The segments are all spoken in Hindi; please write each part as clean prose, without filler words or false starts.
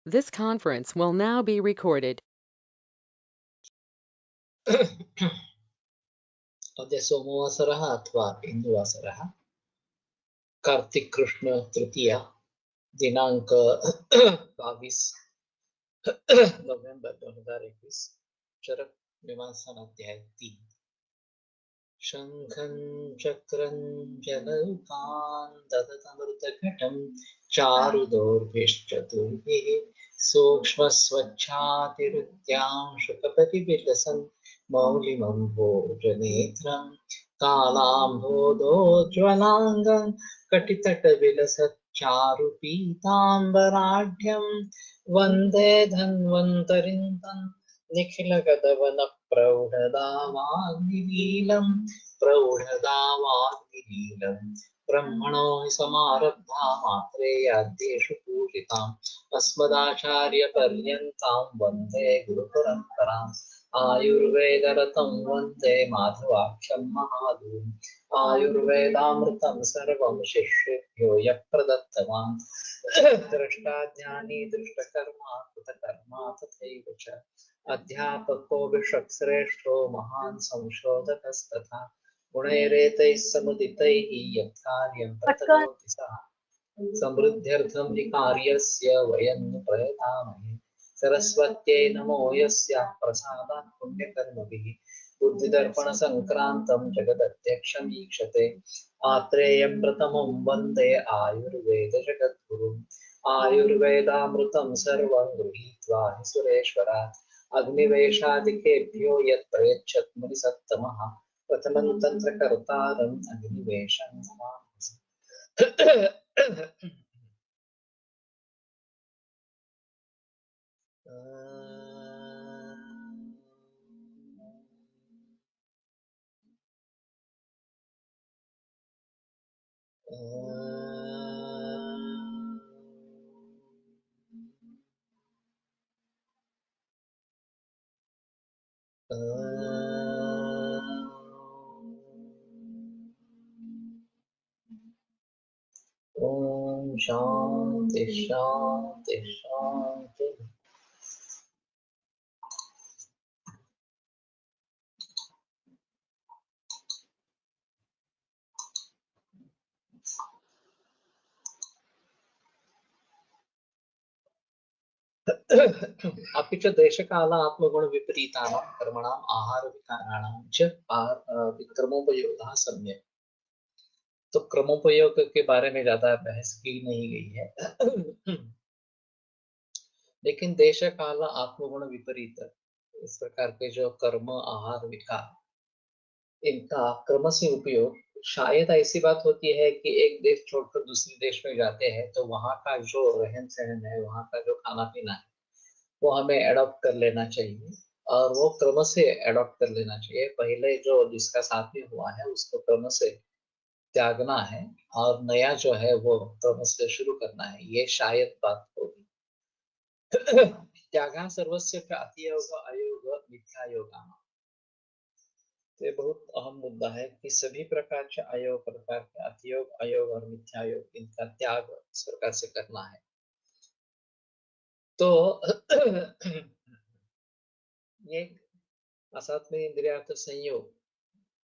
This conference will now be recorded. अद्य सोमवासरः अथवा इन्दुवासरः कार्तिक कृष्ण तृतीया दिनांक 22 नवंबर 2021 चरक मीमांसा अध्याय 3 शंखं चक्रं जलौकान् ददतमृतघटं चारुदोर्भिश्चतुर्भिः सूक्ष्मस्वच्छातिरुद्यांशुकपतिविलसन् मौलिमम्भोजनेत्रं कालाम्भोदोज्ज्वलाङ्गं कटितटविलसच्चारुपीताम्बराढ्यं वन्दे धन्वन्तरिं तं निखिलगदवनप्रौढदावाग्निलीलं ब्रह्मणो हि समारब्धा मात्रेयाद्येषु पूजिताम् अस्मदाचार्यपर्यन्तां वन्दे गुरुपरम्पराम् आयुर्वेदरतं वन्दे माधवाख्यं महादूम् आयुर्वेदामृतं सर्वं शिष्येभ्यो यः प्रदत्तवान् दृष्टाज्ञानी दृष्टकर्मा कृतकर्मा तथैव च अध्यापको विषक्श्रेष्ठो महान् संशोधकस्तथा गुणैरेतैः समुदितैः यत्कार्यं प्रतनोति सः समृद्ध्यर्थं हि कार्यस्य वयं प्रयतामहे सरस्वत्यै नमो यस्याः प्रसादात् पुण्यकर्मभिः बुद्धिदर्पणसङ्क्रान्तं जगदध्यक्षमीक्षते आत्रेयं प्रथमं वन्दे आयुर्वेदजगद्गुरुम् आयुर्वेदामृतं सर्वं गृहीत्वा हि सुरेश्वरात् अग्निवेशादिकेभ्यो यत् प्रयच्छत् मुनिसत्तमः प्रथमं तन्त्रकर्तारम् अग्निवेशं नमामि। ओम शांति शांति शांति। अपि च देशकाल आत्मगुण विपरीतानां कर्मणाम् आहार विकाराणां च क्रमोपयोगः सम्यक्। तो क्रमोपयोग के बारे में ज्यादा बहस की नहीं गई है। लेकिन देश काल आत्मगुण विपरीत इस प्रकार के जो कर्म आहार विकार इनका क्रम से उपयोग शायद ऐसी बात होती है कि एक देश छोड़कर दूसरे देश में जाते हैं तो वहां का जो रहन सहन है वहां का जो खाना पीना है वो हमें एडॉप्ट कर लेना चाहिए और वो क्रम से एडॉप्ट कर लेना चाहिए। पहले जो जिसका साथ में हुआ है उसको क्रम से त्यागना है और नया जो है वो क्रम से शुरू करना है, ये शायद बात होगी। त्यागा सर्वस्य च अतियोग अयोग मिथ्या योगा। तो ये बहुत अहम मुद्दा है कि सभी प्रकार के अयोग प्रकार के अतियोग अयोग और मिथ्या योग इनका त्याग इस प्रकार से करना है। तो ये असात्म इंद्रियार्थ संयोग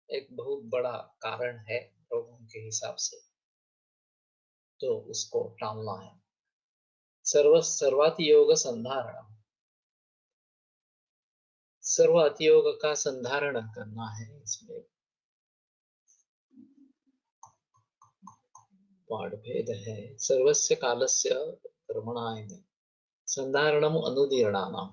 एक बहुत बड़ा कारण है लोगों के हिसाब से, तो उसको टालना है। सर्वाति योग संधारण, सर्व अतियोग का संधारण करना है। इसमें पाठभेद है। सर्वस्य कालस्य कर्मणाय संधारणम अनुदीर्णानाम।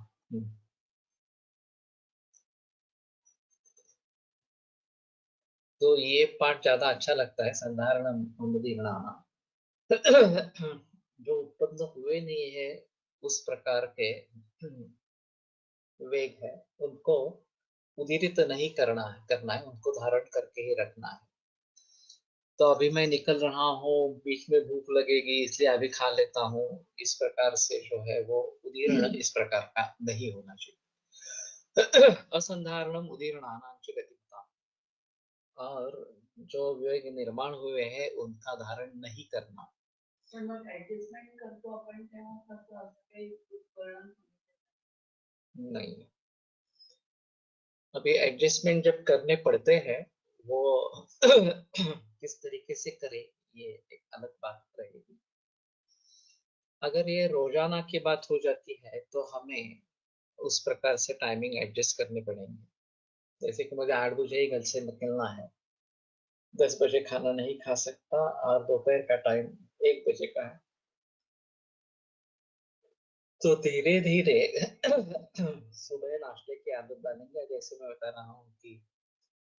तो ये पाठ ज्यादा अच्छा लगता है, संधारणम अनुदीर्णानाम। जो उत्पन्न हुए नहीं है उस प्रकार के वेग है उनको उदीरित नहीं करना है, उनको धारण करके ही रखना है। तो अभी मैं निकल रहा हूँ, बीच में भूख लगेगी इसलिए अभी खा लेता हूँ, इस प्रकार से जो है वो उदीर्ण इस प्रकार का नहीं होना चाहिए। असंधारणम उदीर्णानां च गतिमताम्। और जो विवेक निर्माण हुए हैं उनका धारण नहीं करना। वातावरण नहीं, अभी एडजस्टमेंट जब करने पड़ते हैं वो किस तरीके से करें ये एक अलग बात रहेगी। अगर ये रोजाना की बात हो जाती है तो हमें उस प्रकार से टाइमिंग एडजस्ट करने पड़ेंगे। जैसे कि मुझे 8 बजे ही घर से निकलना है, 10 बजे खाना नहीं खा सकता और दोपहर का टाइम 1 बजे का है, तो धीरे धीरे सुबह नाश्ते की आदत डालेंगे। जैसे मैं बता रहा हूँ कि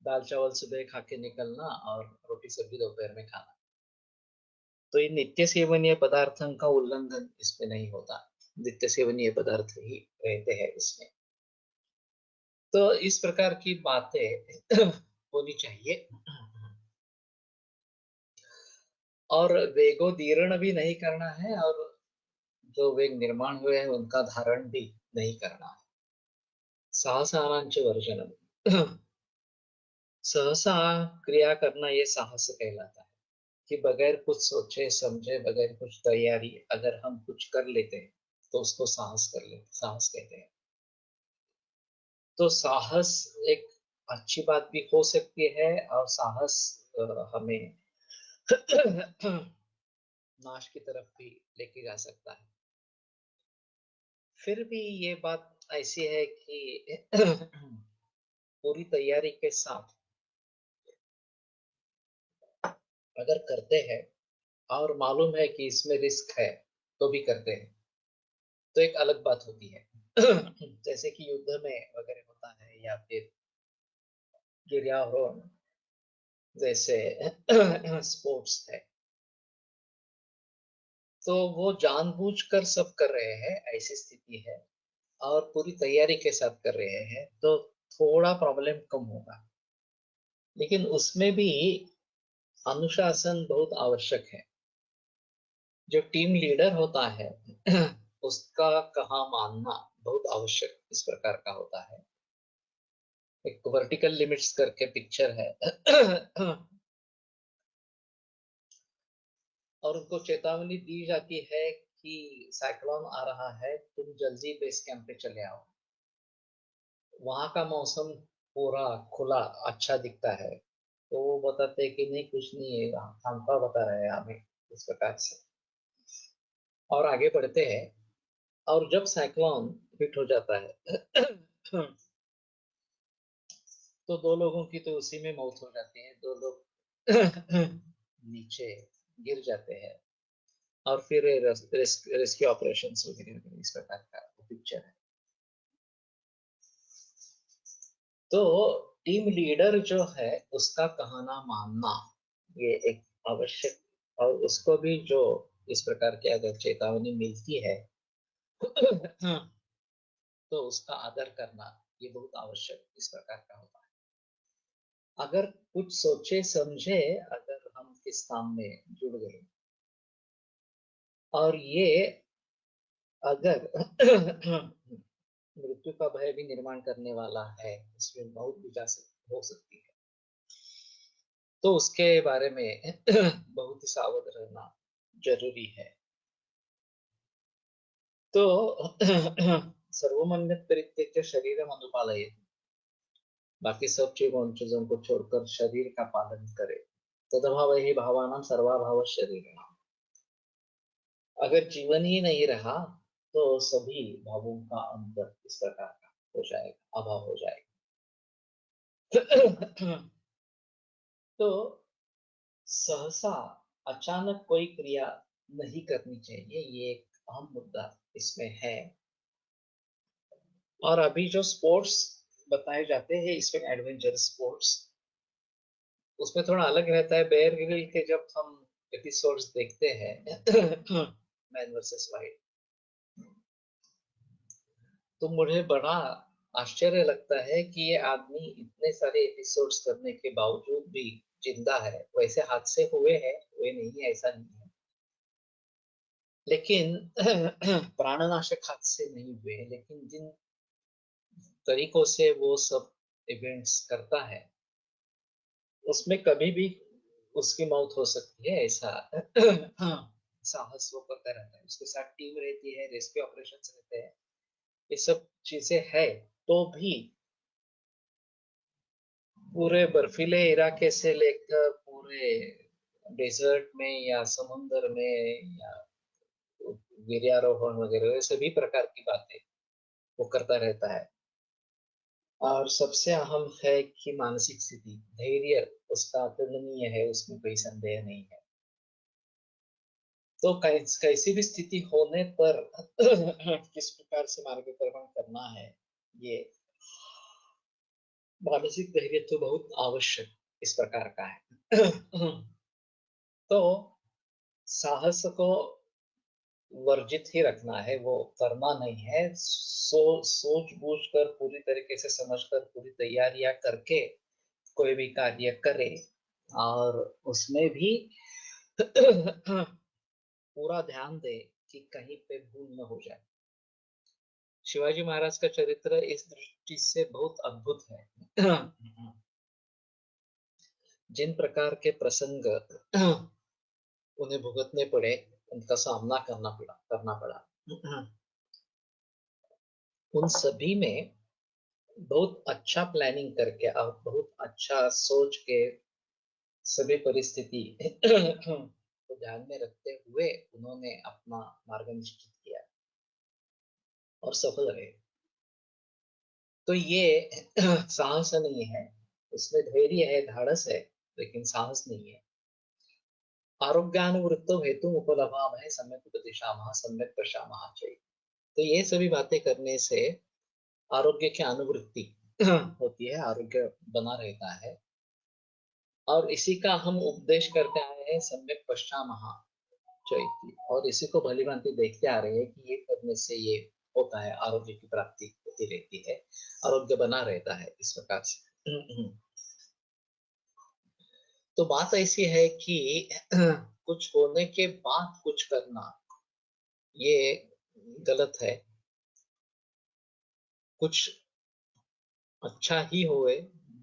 दाल चावल सुबह खा के निकलना और रोटी सब्जी दोपहर में खाना, तो ये नित्य सेवनीय पदार्थों का उल्लंघन इसमें नहीं होता, नित्य सेवनीय पदार्थ ही रहते हैं इसमें। तो इस प्रकार की बातें होनी चाहिए और वेगोदीर्ण भी नहीं करना है और जो वेग निर्माण हुए हैं उनका धारण भी नहीं करना है। साहसानांच वर्जनम सहसा क्रिया करना ये साहस कहलाता है कि बगैर कुछ सोचे समझे, बगैर कुछ तैयारी अगर हम कुछ कर लेते हैं तो उसको साहस कर लेते, साहस कहते हैं। तो साहस एक अच्छी बात भी हो सकती है और साहस हमें नाश की तरफ भी लेके जा सकता है। फिर भी ये बात ऐसी है कि पूरी तैयारी के साथ अगर करते हैं और मालूम है कि इसमें रिस्क है तो भी करते हैं तो एक अलग बात होती है। जैसे कि युद्ध में वगैरह होता है या फिर गिर्यारोहण जैसे स्पोर्ट्स है, तो वो जानबूझकर सब कर रहे हैं, ऐसी स्थिति है और पूरी तैयारी के साथ कर रहे हैं तो थोड़ा प्रॉब्लम कम होगा, लेकिन उसमें भी अनुशासन बहुत आवश्यक है। जो टीम लीडर होता है उसका कहा मानना बहुत आवश्यक इस प्रकार का होता है। एक वर्टिकल लिमिट्स करके पिक्चर है और उनको चेतावनी दी जाती है कि साइक्लोन आ रहा है, तुम जल्दी बेस कैंप पे चले आओ। वहां का मौसम पूरा खुला अच्छा दिखता है, तो वो बताते हैं कि नहीं कुछ नहीं है, हमका बता रहे हैं हमें इस प्रकार से, और आगे बढ़ते हैं। और जब साइक्लोन हिट हो जाता है तो 2 लोगों की तो उसी में मौत हो जाती है, 2 लोग नीचे गिर जाते हैं और फिर रेस्क्यू ऑपरेशंस वगैरह इस प्रकार का पिक्चर है। तो टीम लीडर जो है उसका कहना मानना ये एक आवश्यक, और उसको भी जो इस प्रकार की अगर चेतावनी मिलती है तो उसका आदर करना ये बहुत आवश्यक इस प्रकार का होता है। अगर कुछ सोचे समझे अगर हम किस काम में जुड़ गए और ये अगर मृत्यु का भय भी निर्माण करने वाला है, इसमें मौत भी हो सकती है, तो उसके बारे में बहुत ही सावध रहना जरूरी है। तो सर्वमन्यत परित्यज्य शरीरम अनुपालयेत्, बाकी सब चीजों को छोड़कर शरीर का पालन करे। तदभाव ही भावानां सर्वाभाव शरीर, अगर जीवन ही नहीं रहा तो सभी भावों का अंतर इस प्रकार का हो जाएगा, अभाव हो जाएगा। तो सहसा अचानक कोई क्रिया नहीं करनी चाहिए, ये एक अहम मुद्दा इसमें है। और अभी जो स्पोर्ट्स बताए जाते हैं इसमें एडवेंचर स्पोर्ट्स, उसमें थोड़ा अलग रहता है। बेयर ग्रिल के जब हम एपिसोड्स देखते हैं मैन वर्सेस वाइल्ड, तो मुझे बड़ा आश्चर्य लगता है कि ये आदमी इतने सारे एपिसोड्स करने के बावजूद भी जिंदा है। वैसे हादसे हुए हैं, हुए नहीं है ऐसा नहीं है, लेकिन प्राणनाशक हादसे नहीं हुए, लेकिन जिन तरीकों से वो सब इवेंट्स करता है उसमें कभी भी उसकी मौत हो सकती है, ऐसा साहस वो करता रहता है। उसके साथ टीम रहती है, रेस्क्यू ऑपरेशंस रहते हैं, ये सब चीजें है तो भी पूरे बर्फीले इलाके से लेकर पूरे डेजर्ट में या समुंदर में या गिरियारोहण वगैरह सभी प्रकार की बातें वो करता रहता है। और सबसे अहम है कि मानसिक स्थिति, धैर्य उसका अतुलनीय है, उसमें कोई संदेह नहीं है। तो कैसी भी स्थिति होने पर किस प्रकार से मार्गक्रमण करना है, ये मानसिक धैर्य तो बहुत आवश्यक इस प्रकार का है। तो साहस को वर्जित ही रखना है, वो करना नहीं है। सोच बूझ कर पूरी तरीके से समझ कर पूरी तैयारियां करके कोई भी कार्य करे और उसमें भी पूरा ध्यान दे कि कहीं पे भूल न हो जाए। शिवाजी महाराज का चरित्र इस दृष्टि से बहुत अद्भुत है। जिन प्रकार के प्रसंग उन्हें भुगतने पड़े, उनका सामना करना पड़ा, उन सभी में बहुत अच्छा प्लानिंग करके और बहुत अच्छा सोच के सभी परिस्थिति को ध्यान में रखते हुए उन्होंने अपना मार्ग निश्चित किया और सफल रहे। तो ये साहस नहीं है, उसमें धैर्य है, धाड़स है, लेकिन साहस नहीं है। आरोग्यानुवृत्तो हेतु उपलब्धामहे सम्यक उपदिशामः सम्यक प्रशामः चैव। तो ये सभी बातें करने से आरोग्य की अनुवृत्ति होती है, आरोग्य बना रहता है। और इसी का हम उपदेश करते आए हैं, सम्यक पश्चामः चैव, और इसी को भली भांति देखते आ रहे हैं कि ये करने से ये होता है, आरोग्य की प्राप्ति होती रहती है, आरोग्य बना रहता है इस प्रकार से। तो बात ऐसी है कि कुछ होने के बाद कुछ करना ये गलत है। कुछ अच्छा ही होए,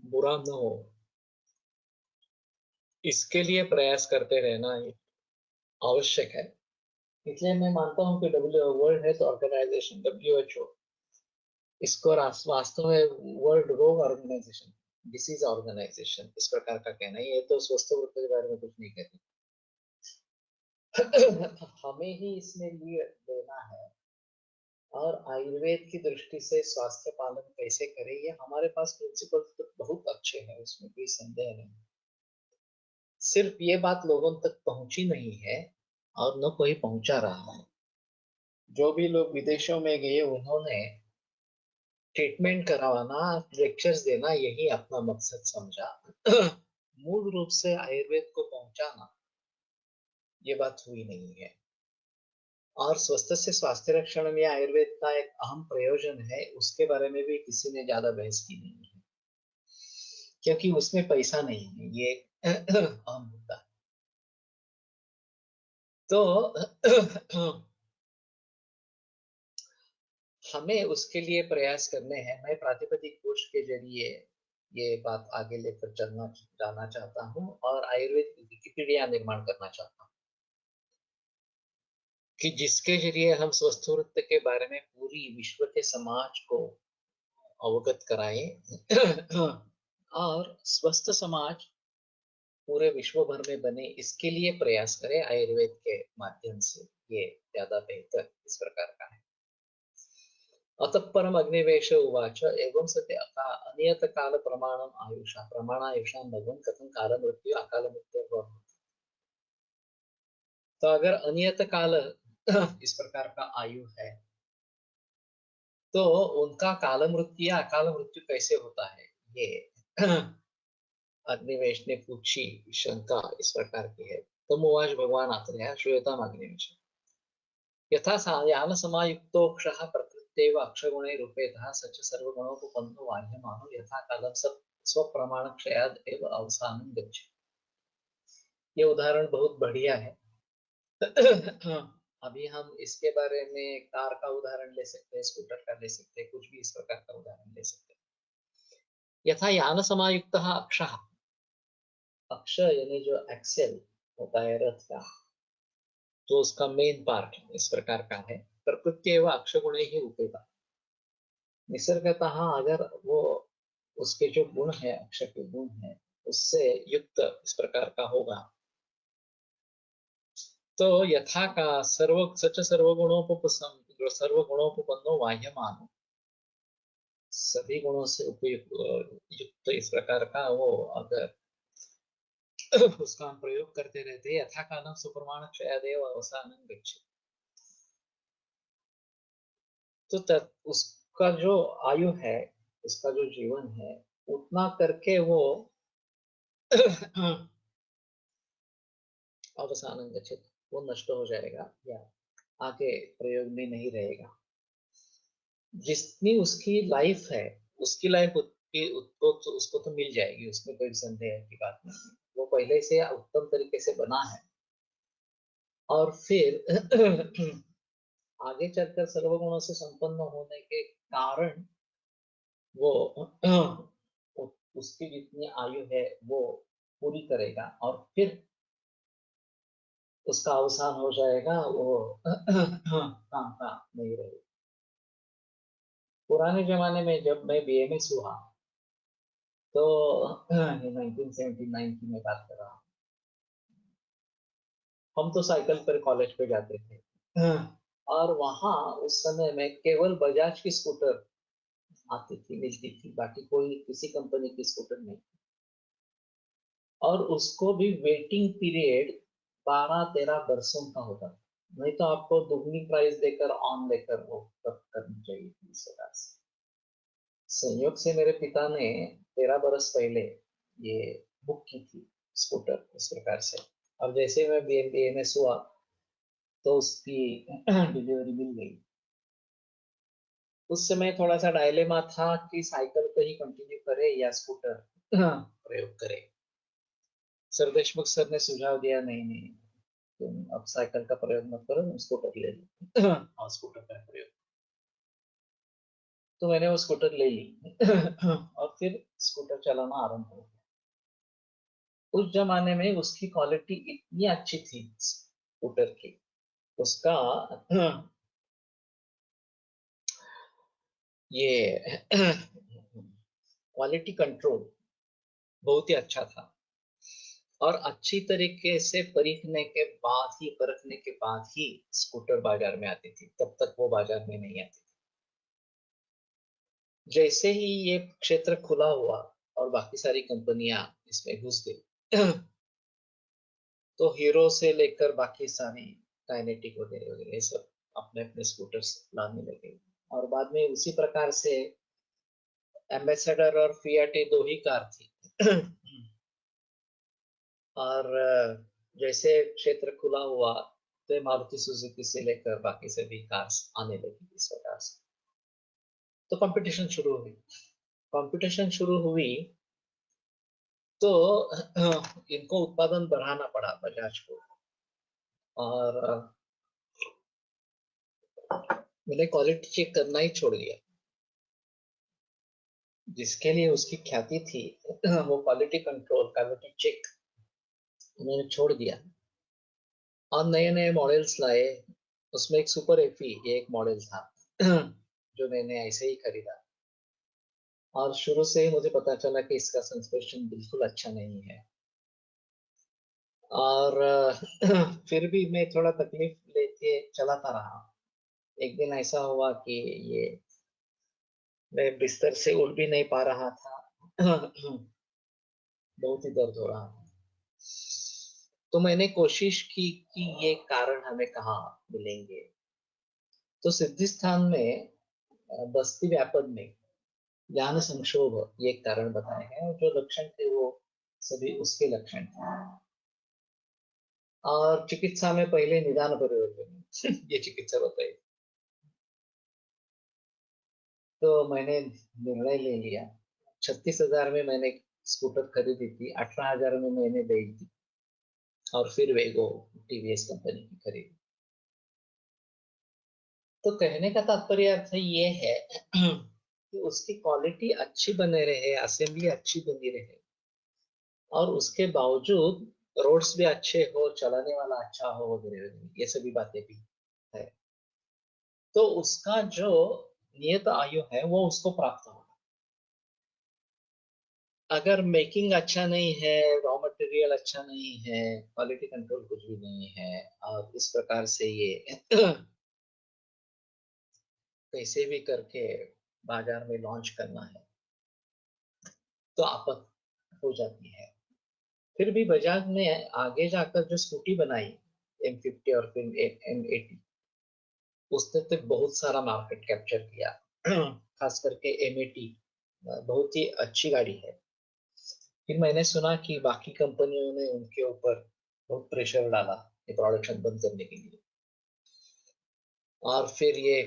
बुरा न हो, इसके लिए प्रयास करते रहना ही आवश्यक है। इसलिए मैं मानता हूँ कि वर्ल्ड हेल्थ ऑर्गेनाइजेशन WHO, इसको वास्तव में वर्ल्ड रोग ऑर्गेनाइजेशन, डिसीज ऑर्गेनाइजेशन इस प्रकार का कहना है। ये तो स्वस्थ वृत्ति के बारे में कुछ नहीं कहती। हमें ही इसमें लिए लेना है। और आयुर्वेद की दृष्टि से स्वास्थ्य पालन कैसे करें, ये हमारे पास प्रिंसिपल तो बहुत अच्छे हैं, उसमें कोई संदेह नहीं। सिर्फ ये बात लोगों तक पहुंची नहीं है और न कोई पहुंचा रहा है। जो भी लोग विदेशों में गए उन्होंने ट्रीटमेंट करवाना, लेक्चर्स देना, यही अपना मकसद समझा। मूल रूप से आयुर्वेद को पहुंचाना ये बात हुई नहीं है। और स्वस्थ से स्वास्थ्य रक्षण में आयुर्वेद का एक अहम प्रयोजन है, उसके बारे में भी किसी ने ज्यादा बहस की नहीं है, क्योंकि उसमें पैसा नहीं है, ये एक अहम मुद्दा है। तो हमें उसके लिए प्रयास करने हैं। मैं प्रातिपदिक कोश के जरिए ये बात आगे लेकर चलना जाना चाहता हूँ और आयुर्वेद की विकिपीडिया निर्माण करना चाहता हूँ कि जिसके जरिए हम स्वस्थ नृत्य के बारे में पूरी विश्व के समाज को अवगत कराएं और स्वस्थ समाज पूरे विश्व भर में बने, इसके लिए प्रयास करें आयुर्वेद के माध्यम से। ये ज्यादा बेहतर इस प्रकार का है। अतः परम अग्निवेश उवाच एवं सत्य अनियत काल प्रमाणम आयुषा प्रमाणायुषा भगवन कथम काल मृत्यु अकाल मृत्यु। तो अगर अनियत काल इस प्रकार का आयु है तो उनका काल मृत्यु या अकाल मृत्यु कैसे होता है, ये अग्निवेश ने पूछी शंका इस प्रकार की है। तमुवाच भगवान आत्रेय श्रूयताम अग्निवेश यथा यान समायुक्तोक्षः प्रकृत्यैव अक्षगुणैरुपेतः सच सर्वगुणोपपन्नो वाह्यमानो यथा कालं स्वप्रमाण क्षयाद एव अवसानं गच्छति। ये उदाहरण बहुत बढ़िया है। अभी हम इसके बारे में कार का उदाहरण ले सकते हैं, स्कूटर का ले सकते हैं, कुछ भी इस प्रकार का उदाहरण ले सकते हैं। यथा यान समायुक्तः अक्षः, अक्ष यानी जो एक्सेल होता है रथ का, तो उसका मेन पार्ट इस प्रकार का है। प्रकृति एवं अक्षगुण ही उपेता, निसर्गतः अगर वो उसके जो गुण है, अक्षर के गुण है, उससे युक्त इस प्रकार का होगा, तो यथा का सच सर्वगुणोपसम सर्वगुणोपन्नो वाह्यमानो, सभी गुणों से उपयुक्त युक्त इस प्रकार का वो अगर उसका हम प्रयोग करते रहते, यथा कालम सुप्रमाण क्षयादेव अवसानं गच्छति, तो उसका जो आयु है, उसका जो जीवन है, उतना करके वो अवसानं गच्छति, वो नष्ट हो जाएगा या आगे प्रयोग में नहीं रहेगा। जितनी उसकी लाइफ है, उसकी लाइफ उसको तो मिल जाएगी, उसमें कोई संदेह की बात नहीं है। वो पहले से उत्तम तरीके से बना है, और फिर आगे चलकर सर्वगुणों से संपन्न होने के कारण वो उसकी जितनी आयु है वो पूरी करेगा, और फिर उसका अवसान हो जाएगा, वो काम का नहीं रहेगा। पुराने जमाने में जब मैं बीएमएस हुआ, तो 1979 की मैं बात कर रहा हूँ, हम तो साइकिल पर कॉलेज पे जाते थे, और वहां उस समय में केवल बजाज की स्कूटर आती थी, मिलती थी, बाकी कोई किसी कंपनी की स्कूटर नहीं, और उसको भी वेटिंग पीरियड 12-13 वर्षों का होता था, नहीं तो आपको दुगनी प्राइस देकर ऑन लेकर वो करनी चाहिए थी इस प्रकार से। संयोग से मेरे पिता ने 13 बरस पहले ये बुक की थी स्कूटर इस प्रकार से, और जैसे मैं बीएमएस हुआ तो उसकी डिलीवरी मिल गई। उस समय थोड़ा सा डायलेमा था कि साइकिल को ही कंटिन्यू करे या स्कूटर प्रयोग करे। सर देशमुख सर ने सुझाव दिया, नहीं नहीं, तुम अब साइकिल का प्रयोग मत करो, तुम स्कूटर ले लो और स्कूटर का प्रयोग। तो मैंने वो स्कूटर ले ली और फिर स्कूटर चलाना आरंभ हो गया। उस जमाने में उसकी क्वालिटी इतनी अच्छी थी स्कूटर की, उसका ये क्वालिटी कंट्रोल बहुत ही अच्छा था, और अच्छी तरीके से परखने के बाद ही स्कूटर बाजार में आती थी, तब तक वो बाजार में नहीं आती थी। जैसे ही ये क्षेत्र खुला हुआ और बाकी सारी कंपनियां इसमें घुस गई, तो हीरो से लेकर बाकी सारी काइनेटिक वगैरह वगैरह ये सब अपने अपने स्कूटर्स लाने लगे, और बाद में उसी प्रकार से एम्बेसडर और फिएट ये दो ही कार थी और जैसे क्षेत्र खुला हुआ, तो मारुति सुजुकी से लेकर बाकी सभी कार्स आने लगी इस प्रकार से। तो कंपटीशन शुरू हुई, कंपटीशन शुरू हुई, तो इनको उत्पादन बढ़ाना पड़ा बजाज को, और मैंने क्वालिटी चेक करना ही छोड़ दिया। जिसके लिए उसकी ख्याति थी वो क्वालिटी कंट्रोल, क्वालिटी चेक मैंने छोड़ दिया, और नए नए मॉडल्स लाए। उसमें एक सुपर एफी ये एक मॉडल था जो मैंने ऐसे ही खरीदा, और शुरू से ही मुझे पता चला कि इसका सस्पेंशन बिल्कुल अच्छा नहीं है, और फिर भी मैं थोड़ा तकलीफ लेके चलाता रहा। एक दिन ऐसा हुआ कि ये मैं बिस्तर से उठ भी नहीं पा रहा था बहुत ही दर्द हो रहा था। तो मैंने कोशिश की कि ये कारण हमें कहाँ मिलेंगे, तो सिद्धि स्थान में बस्ती व्यापक में ज्ञान संक्षोभ ये एक कारण बताए हैं, और जो लक्षण थे वो सभी उसके लक्षण थे, और चिकित्सा में पहले निदान परिवर्तन ये चिकित्सा बताई। तो मैंने निर्णय ले लिया, 36,000 में मैंने स्कूटर खरीदी थी, 18,000 में मैंने बेच दी, और फिर वेगो टीवीएस कंपनी की खरीदी। तो कहने का तात्पर्य अर्थ ये है कि उसकी क्वालिटी अच्छी बने रहे, असेंबली अच्छी बनी रहे, और उसके बावजूद रोड्स भी अच्छे हो, चलाने वाला अच्छा हो वगैरह वगैरह, ये सभी बातें भी है। तो उसका जो नियत आयु है वो उसको प्राप्त होगा। अगर मेकिंग अच्छा नहीं है, रॉ मटेरियल अच्छा नहीं है, क्वालिटी कंट्रोल कुछ भी नहीं है, और इस प्रकार से ये कैसे भी करके बाजार में लॉन्च करना है, तो आफत हो जाती है। फिर भी बजाज ने आगे जाकर जो स्कूटी बनाई, M50 और फिर M80, उसने तो बहुत सारा मार्केट कैप्चर किया। खास करके M80 बहुत ही अच्छी गाड़ी है। फिर मैंने सुना कि बाकी कंपनियों ने उनके ऊपर बहुत प्रेशर डाला ये प्रोडक्शन बंद करने के लिए, और फिर ये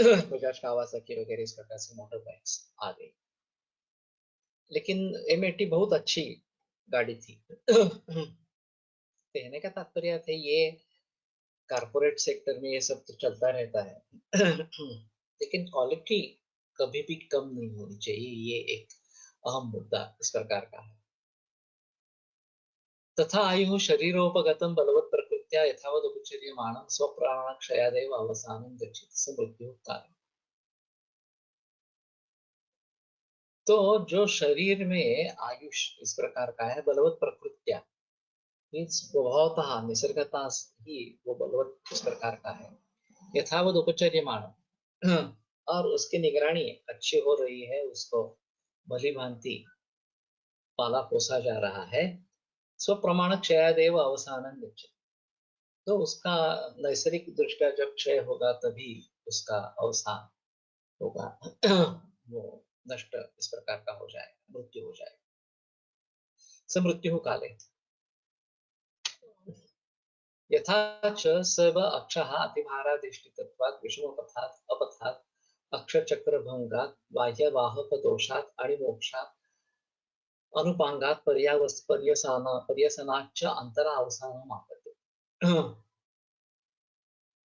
बजाज कावासाकी वगैरह इस प्रकार से मोटर बाइक्स आ गई। लेकिन M80 बहुत अच्छी गाड़ी थी। कहने का तात्पर्य थे ये कारपोरेट सेक्टर में ये सब तो चलता रहता है। लेकिन क्वालिटी कभी भी कम नहीं होनी चाहिए, ये एक अहम मुद्दा इस प्रकार का है। तथा आयु शरीरोपगतं बलवत् प्रकृत्या यथावत् उपचर्यमाणं स्वप्राणक्षयादेव अवसानं गच्छति स मृत्युः काले। तो जो शरीर में आयुष इस प्रकार का है, बलवत् प्रकृत्या, स्वभावतः निसर्गता ही वो बलवत् इस प्रकार का है। यथावत उपचर्यमाण, और उसकी निगरानी अच्छी हो रही है, उसको भली भांति पाला पोसा जा रहा है। स्व प्रमाण क्षयादेव अवसानं गच्छति, तो उसका नैसर्गिक दृष्टया जब क्षय होगा तभी उसका अवसान होगा। वो नष्ट इस प्रकार का हो जाएगा, मृत्यु हो जाएगा। समृत्यु काले यथा च सर्व अक्षः अतिभाराधिष्ठितत्वात् विषमपथात् अपथात् अक्षचक्रभंगात् बाह्यवाहकदोषात् अणिमोक्षात् अनुपांगात् पर्यसनाच्च अंतरा अवसानम् आपत्ति।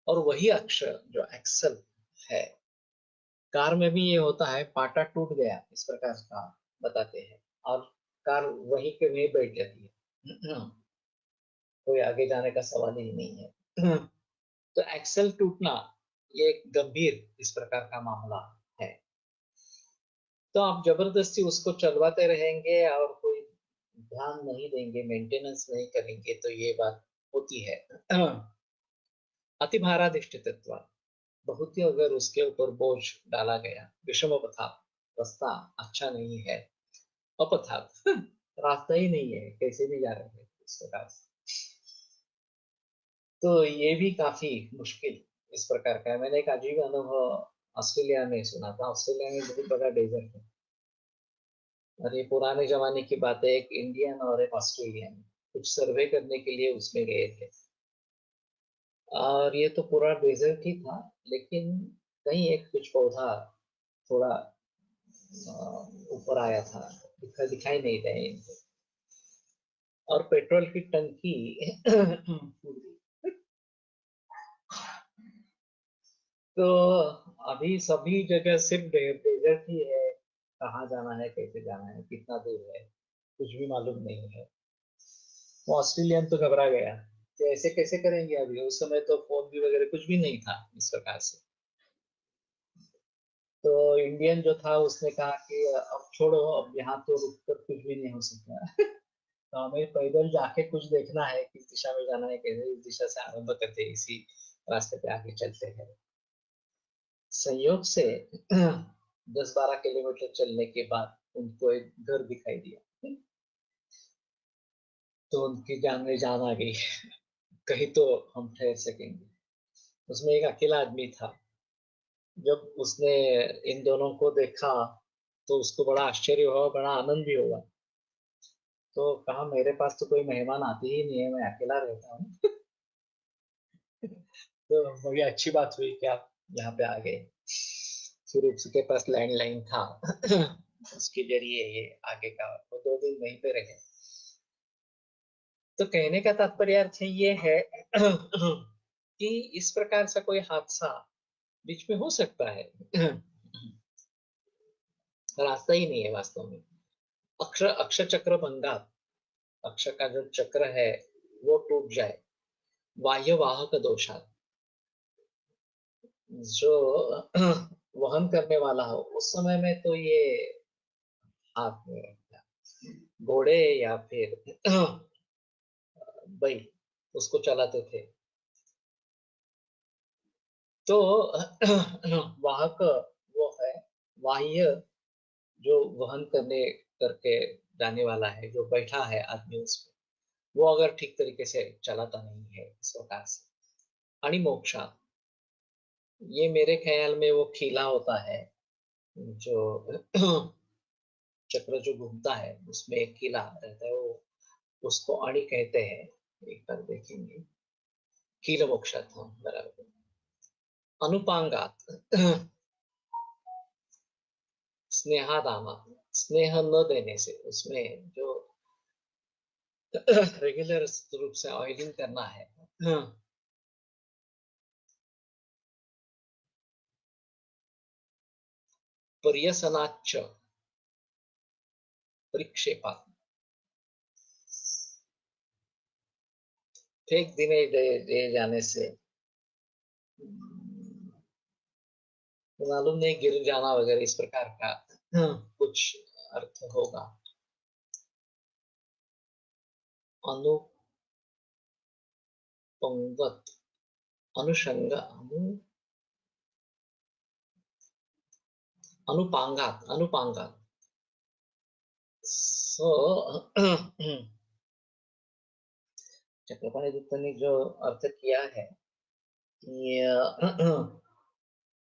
और वही अक्षर जो एक्सल है, कार में भी ये होता है, पाटा टूट गया इस प्रकार का बताते हैं, और कार वहीं के वहीं बैठ जाती है। कोई आगे जाने का सवाल ही नहीं है। तो एक्सल टूटना ये एक गंभीर इस प्रकार का मामला है। तो आप जबरदस्ती उसको चलवाते रहेंगे और कोई ध्यान नहीं देंगे, मेंटेनेंस नहीं करेंगे, तो ये बात होती है। अति भाराधिष्ठितत्व, बहुत ही अगर उसके ऊपर बोझ डाला गया, विषम पथात, रास्ता अच्छा नहीं है, अपथात, रास्ता ही नहीं है, कैसे भी जा रहे हैं इस प्रकार से, तो ये भी काफी मुश्किल इस प्रकार का है। मैंने एक अजीब अनुभव ऑस्ट्रेलिया में सुना था। ऑस्ट्रेलिया में बहुत बड़ा डेजर्ट है, और ये पुराने जमाने की बात है। एक इंडियन और एक ऑस्ट्रेलियन कुछ सर्वे करने के लिए उसमें गए थे, और ये तो पूरा डेजर्ट ही था, लेकिन कहीं एक कुछ पौधा थोड़ा ऊपर आया था, दिखाई नहीं रहे इनको, और पेट्रोल की टंकी फूट गई। तो अभी सभी जगह सिर्फ डेजर्ट ही है, कहाँ जाना है, कैसे जाना है, कितना दूर है, कुछ भी मालूम नहीं है। वो ऑस्ट्रेलियन तो घबरा गया कि ऐसे कैसे करेंगे। अभी उस समय तो फोन भी वगैरह कुछ भी नहीं था इस प्रकार से। तो इंडियन जो था उसने कहा कि अब छोड़ो, अब यहाँ तो रुक कर कुछ भी नहीं हो सकता। तो हमें पैदल जाके कुछ देखना है, किस दिशा में जाना है, कैसे इस दिशा से आरंभ करते हैं, इसी रास्ते पे आगे चलते हैं। संयोग से 10-12 किलोमीटर चलने के बाद उनको एक घर दिखाई दिया, तो उनकी जान में जान आ गई। कहीं तो हम ठहर सकेंगे। उसमें एक अकेला आदमी था। जब उसने इन दोनों को देखा तो उसको बड़ा आश्चर्य हुआ, बड़ा आनंद भी हुआ। तो कहा मेरे पास तो कोई मेहमान आते ही नहीं है, मैं अकेला रहता हूँ। तो बड़ी अच्छी बात हुई कि आप यहाँ पे आ गए। फिर उसके पास लैंडलाइन था। उसके जरिए ये आगे का, वो 2 दिन वहीं पे रहे। तो कहने का तात्पर्य अर्थ ये है कि इस प्रकार से कोई हादसा बीच में हो सकता है। रास्ता ही नहीं है वास्तव में। अक्षर चक्र भंगा, अक्षर का जो चक्र है वो टूट जाए। बाह्य वाहक दोषा, जो वहन करने वाला हो, उस समय में तो ये हाथ में घोड़े या फिर बैल उसको चलाते थे। तो वाहक वो है वाह्य, जो वहन करने करके जाने वाला है, जो बैठा है आदमी उसमें, वो अगर ठीक तरीके से चलाता नहीं है इस प्रकार से। आणि मोक्षा, ये मेरे ख्याल में वो खीला होता है जो चक्र जो घूमता है उसमें एक खीला रहता है, वो उसको अणि कहते हैं। एक बार देखेंगे, खील मोक्षात, हाँ, बराबर। अनुपांगात, स्नेहादाना, स्नेह न देने से, उसमें जो रेगुलर रूप से ऑयलिंग करना है। पर्यसनाच्च परिक्षेपात, फेंक देने दे जाने से, तो मालूम नहीं, गिर जाना वगैरह इस प्रकार का कुछ अर्थ होगा। अनुपंगत, अनुषंग, अनुपांगात, अनुपांगात। सो चक्रपाणी दत्त ने जो अर्थ किया है कि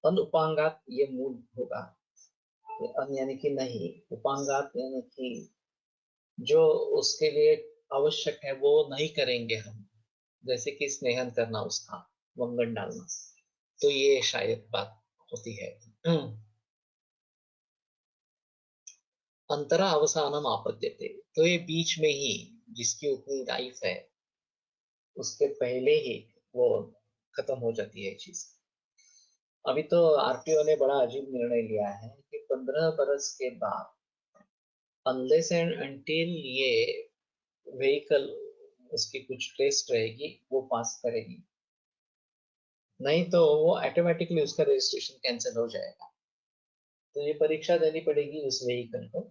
अनुपांगात, ये मूल होगा। अन यानी कि नहीं, उपांगात यानी कि जो उसके लिए आवश्यक है वो नहीं करेंगे हम, जैसे कि स्नेहन करना, उसका वंगन डालना। तो ये शायद बात होती है। अंतरा अवसानम आपद्यते, तो ये बीच में ही, जिसकी उतनी लाइफ है उसके पहले ही वो खत्म हो जाती है चीज। अभी तो आरटीओ ने बड़ा अजीब निर्णय लिया है कि 15 बरस के बाद, अनलेस एंड अनटिल ये व्हीकल, उसकी कुछ टेस्ट रहेगी, वो पास करेगी, नहीं तो वो ऑटोमेटिकली उसका रजिस्ट्रेशन कैंसिल हो जाएगा। तो ये परीक्षा देनी पड़ेगी उस व्हीकल को,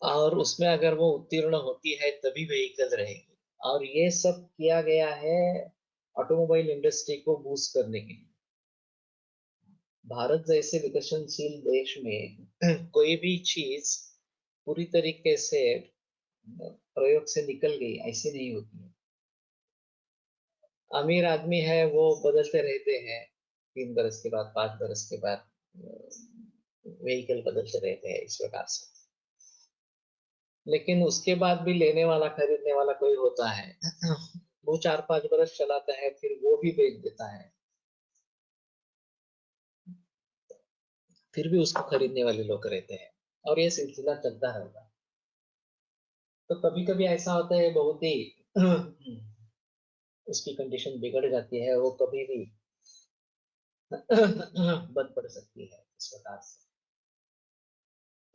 और उसमें अगर वो उत्तीर्ण होती है तभी व्हीकल रहेगी। और ये सब किया गया है ऑटोमोबाइल इंडस्ट्री को बूस्ट करने के लिए। भारत जैसे विकसनशील देश में कोई भी चीज पूरी तरीके से प्रयोग से निकल गई ऐसी नहीं होती है। अमीर आदमी है वो बदलते रहते हैं, 3 बरस के बाद, 5 बरस के बाद व्हीकल बदलते रहते हैं इस प्रकार से। लेकिन उसके बाद भी लेने वाला, खरीदने वाला कोई होता है वो 4-5 बरस चलाता है, फिर वो भी बेच देता है, फिर भी उसको खरीदने वाले लोग रहते हैं, और ये सिलसिला चलता रहेगा। तो कभी कभी ऐसा होता है, बहुत ही उसकी कंडीशन बिगड़ जाती है, वो कभी भी बंद पड़ सकती है इस प्रकार से।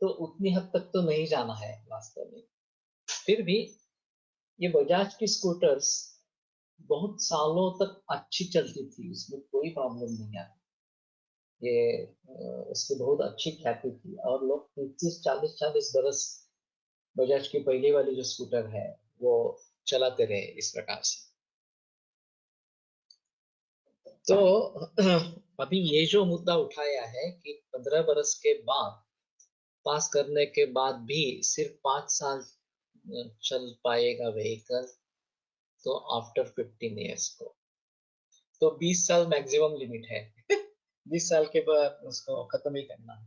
तो उतनी हद तक तो नहीं जाना है वास्तव में। फिर भी ये बजाज की स्कूटर्स बहुत सालों तक अच्छी चलती थी, उसमें कोई प्रॉब्लम नहीं आती। ये उसकी बहुत अच्छी ख्याति थी, और लोग 30-40-40 बरस बजाज की पहली वाली जो स्कूटर है वो चलाते रहे इस प्रकार से। तो अभी ये जो मुद्दा उठाया है कि 15 बरस के बाद, पास करने के बाद भी सिर्फ 5 साल चल पाएगा व्हीकल, तो आफ्टर 15 ईयर्स को, तो 20 साल मैक्सिमम लिमिट है। 20 साल के बाद उसको खत्म ही करना है।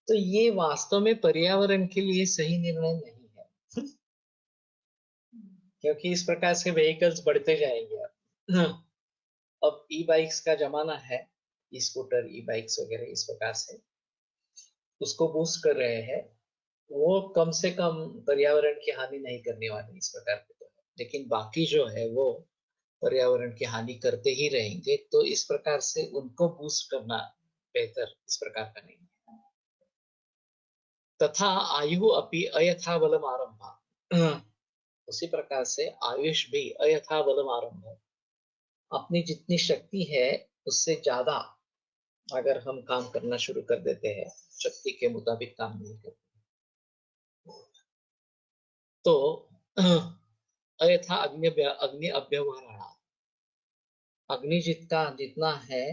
तो ये वास्तव में पर्यावरण के लिए सही निर्णय नहीं है, क्योंकि इस प्रकार से व्हीकल्स बढ़ते जाएंगे। अब ई बाइक्स का जमाना है, ई स्कूटर, ई बाइक्स वगैरह इस प्रकार से उसको बूस्ट कर रहे हैं। वो कम से कम पर्यावरण की हानि नहीं करने वाले इस प्रकार के तो है, लेकिन बाकी जो है वो पर्यावरण की हानि करते ही रहेंगे। तो इस प्रकार से उनको बूस्ट करना बेहतर इस प्रकार का नहीं है। तथा आयु अपि अयथा बलम आरंभा, उसी प्रकार से आयुष भी अयथा बलम आरंभ, अपनी जितनी शक्ति है उससे ज्यादा अगर हम काम करना शुरू कर देते हैं, शक्ति के मुताबिक काम नहीं करते, तो यथा अग्नि अव्यवहार, अग्नि जितना जितना है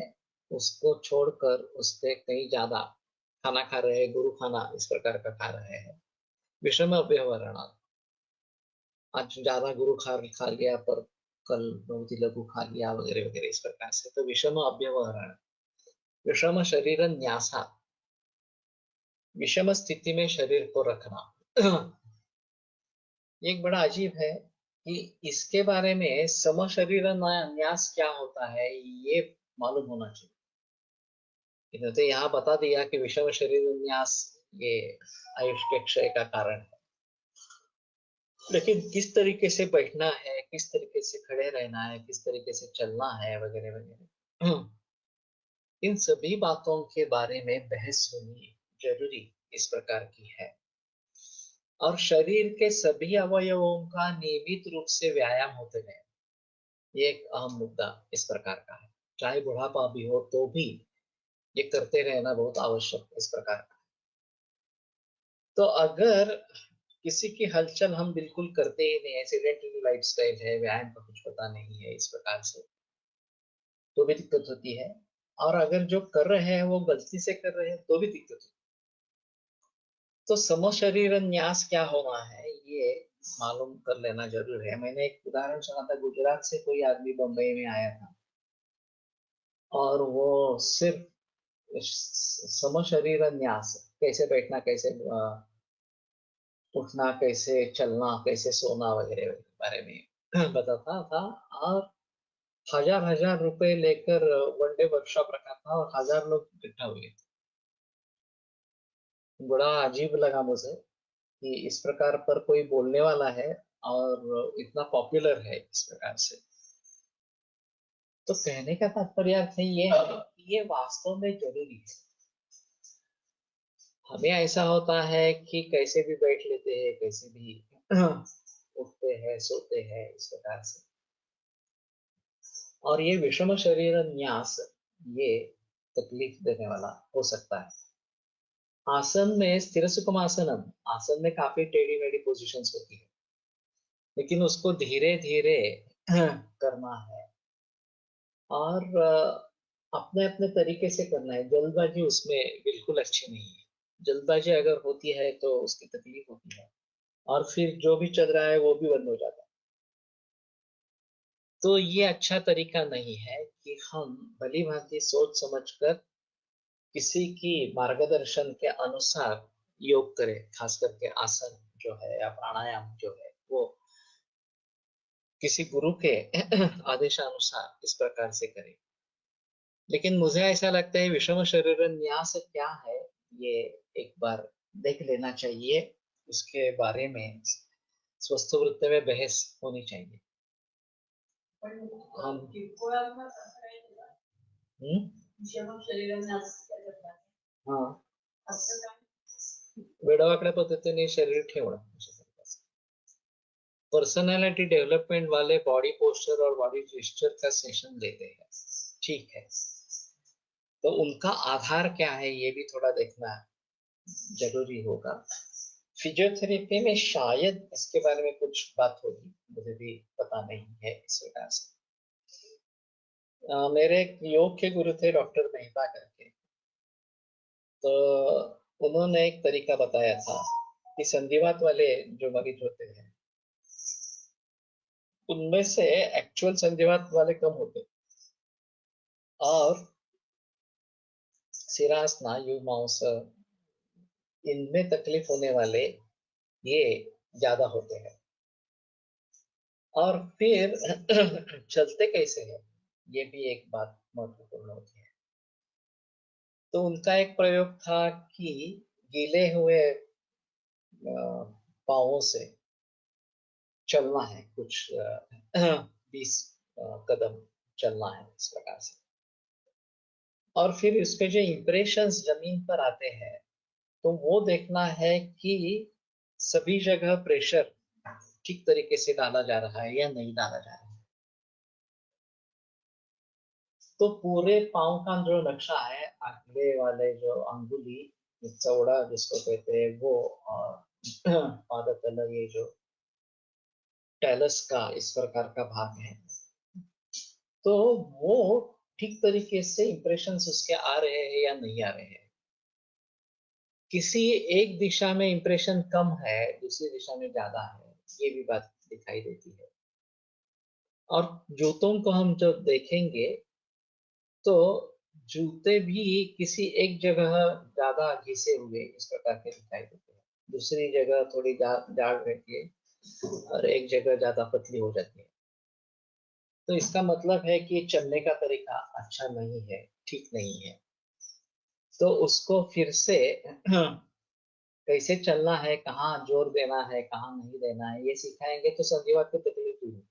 उसको छोड़कर उससे कहीं ज्यादा खाना खा रहे हैं, गुरु खाना इस प्रकार का खा रहे हैं। विषम अव्यवहार, आज ज्यादा गुरु खा लिया पर कल बहुत ही लघु खा लिया वगैरह वगैरह इस प्रकार से, तो विषम अव्यवहार, विषम शरीर न्यासा, विषम स्थिति में शरीर को रखना। एक बड़ा अजीब है कि इसके बारे में सम शरीर न्यास क्या होता है ये मालूम होना चाहिए। इन्होंने तो यहाँ बता दिया कि विषम शरीर न्यास ये आयुष के क्षय का कारण है, लेकिन किस तरीके से बैठना है, किस तरीके से खड़े रहना है, किस तरीके से चलना है वगैरह वगैरह, इन सभी बातों के बारे में बहस होनी जरूरी इस प्रकार की है। और शरीर के सभी अवयवों का नियमित रूप से व्यायाम होते रहे, ये एक अहम मुद्दा इस प्रकार का है। चाहे बुढ़ापा भी हो तो भी ये करते रहना बहुत आवश्यक इस प्रकार का। तो अगर किसी की हलचल हम बिल्कुल करते ही नहीं है, सेडेंटरी लाइफस्टाइल है, व्यायाम का कुछ पता नहीं है इस प्रकार से, तो भी दिक्कत होती है। और अगर जो कर रहे हैं वो गलती से कर रहे हैं तो भी दिक्कत होती है। तो सम शरीर न्यास क्या होना है ये मालूम कर लेना जरूर है। मैंने एक उदाहरण सुना था, गुजरात से कोई आदमी बम्बई में आया था और वो सिर्फ सम शरीर न्यास, कैसे बैठना, कैसे उठना, कैसे चलना, कैसे सोना वगैरह के बारे में बताता था। और हजार हजार रुपए लेकर वन डे वर्कशॉप रखा था और हजार लोग इकट्ठा हुए थे। बड़ा अजीब लगा मुझे कि इस प्रकार पर कोई बोलने वाला है और इतना पॉपुलर है इस प्रकार से। तो कहने का तात्पर्य ये है कि ये वास्तव में जरूरी है। हमें ऐसा होता है कि कैसे भी बैठ लेते हैं, कैसे भी उठते हैं, सोते हैं इस प्रकार से। और ये विषम शरीर न्यास ये तकलीफ देने वाला हो सकता है। आसन में स्थिर सुखम आसनम, आसन में काफी टेढ़ी मेढ़ी पोजीशंस होती है, लेकिन उसको धीरे धीरे करना है और अपने अपने तरीके से करना है। जल्दबाजी उसमें बिल्कुल अच्छी नहीं है। जल्दबाजी अगर होती है तो उसकी तकलीफ होती है और फिर जो भी चल रहा है वो भी बंद हो जाता है। तो ये अच्छा तरीका नहीं है कि हम भली भांति सोच समझ कर किसी की मार्गदर्शन के अनुसार योग करें, खास करके आसन जो है या प्राणायाम जो है वो किसी गुरु के आदेशानुसार इस प्रकार से करें। लेकिन मुझे ऐसा लगता है विषम शरीर न्यास क्या है ये एक बार देख लेना चाहिए। उसके बारे में स्वस्थ वृत्ति में बहस होनी चाहिए। हम हाँ, वेडावाकड्या पद्धतीने शरीर ठेवणं, पर्सनालिटी डेवलपमेंट वाले बॉडी पोस्चर और बॉडी जेस्चर का सेशन लेते हैं, ठीक है। तो उनका आधार क्या है ये भी थोड़ा देखना जरूरी होगा। फिजियोथेरेपी में शायद इसके बारे में कुछ बात होगी, मुझे भी पता नहीं है इस प्रकार से। मेरे एक योग के गुरु थे डॉक्टर मेहता करके, तो उन्होंने एक तरीका बताया था कि संधिवात वाले जो मरीज होते हैं उनमें से एक्चुअल संधिवात वाले कम होते और सिरा स्नायु मांस इनमें तकलीफ होने वाले ये ज्यादा होते हैं। और फिर चलते कैसे हैं ये भी एक बात महत्वपूर्ण होती है। तो उनका एक प्रयोग था कि गीले हुए पाँवों से चलना है, कुछ 20 कदम चलना है इस प्रकार से। और फिर उसके जो इम्प्रेशंस जमीन पर आते हैं तो वो देखना है कि सभी जगह प्रेशर ठीक तरीके से डाला जा रहा है या नहीं डाला जा रहा है। तो पूरे पाँव का जो नक्शा है, आगे वाले जो अंगुली चौड़ा जिसको कहते हैं वो, और पाद तल ये जो टेलस का इस प्रकार का भाग है, तो वो ठीक तरीके से इंप्रेशंस उसके आ रहे हैं या नहीं आ रहे हैं। किसी एक दिशा में इंप्रेशन कम है, दूसरी दिशा में ज्यादा है, ये भी बात दिखाई देती है। और जूतों को हम जब देखेंगे तो जूते भी किसी एक जगह ज्यादा घिसे हुए इस प्रकार के दिखाई देते हैं, दूसरी जगह थोड़ी जाड़ रहती है और एक जगह ज्यादा पतली हो जाती है। तो इसका मतलब है कि चलने का तरीका अच्छा नहीं है, ठीक नहीं है। तो उसको फिर से कैसे चलना है, कहाँ जोर देना है, कहाँ नहीं देना है, ये सिखाएंगे तो संधिवात की तकलीफ दूर होगी।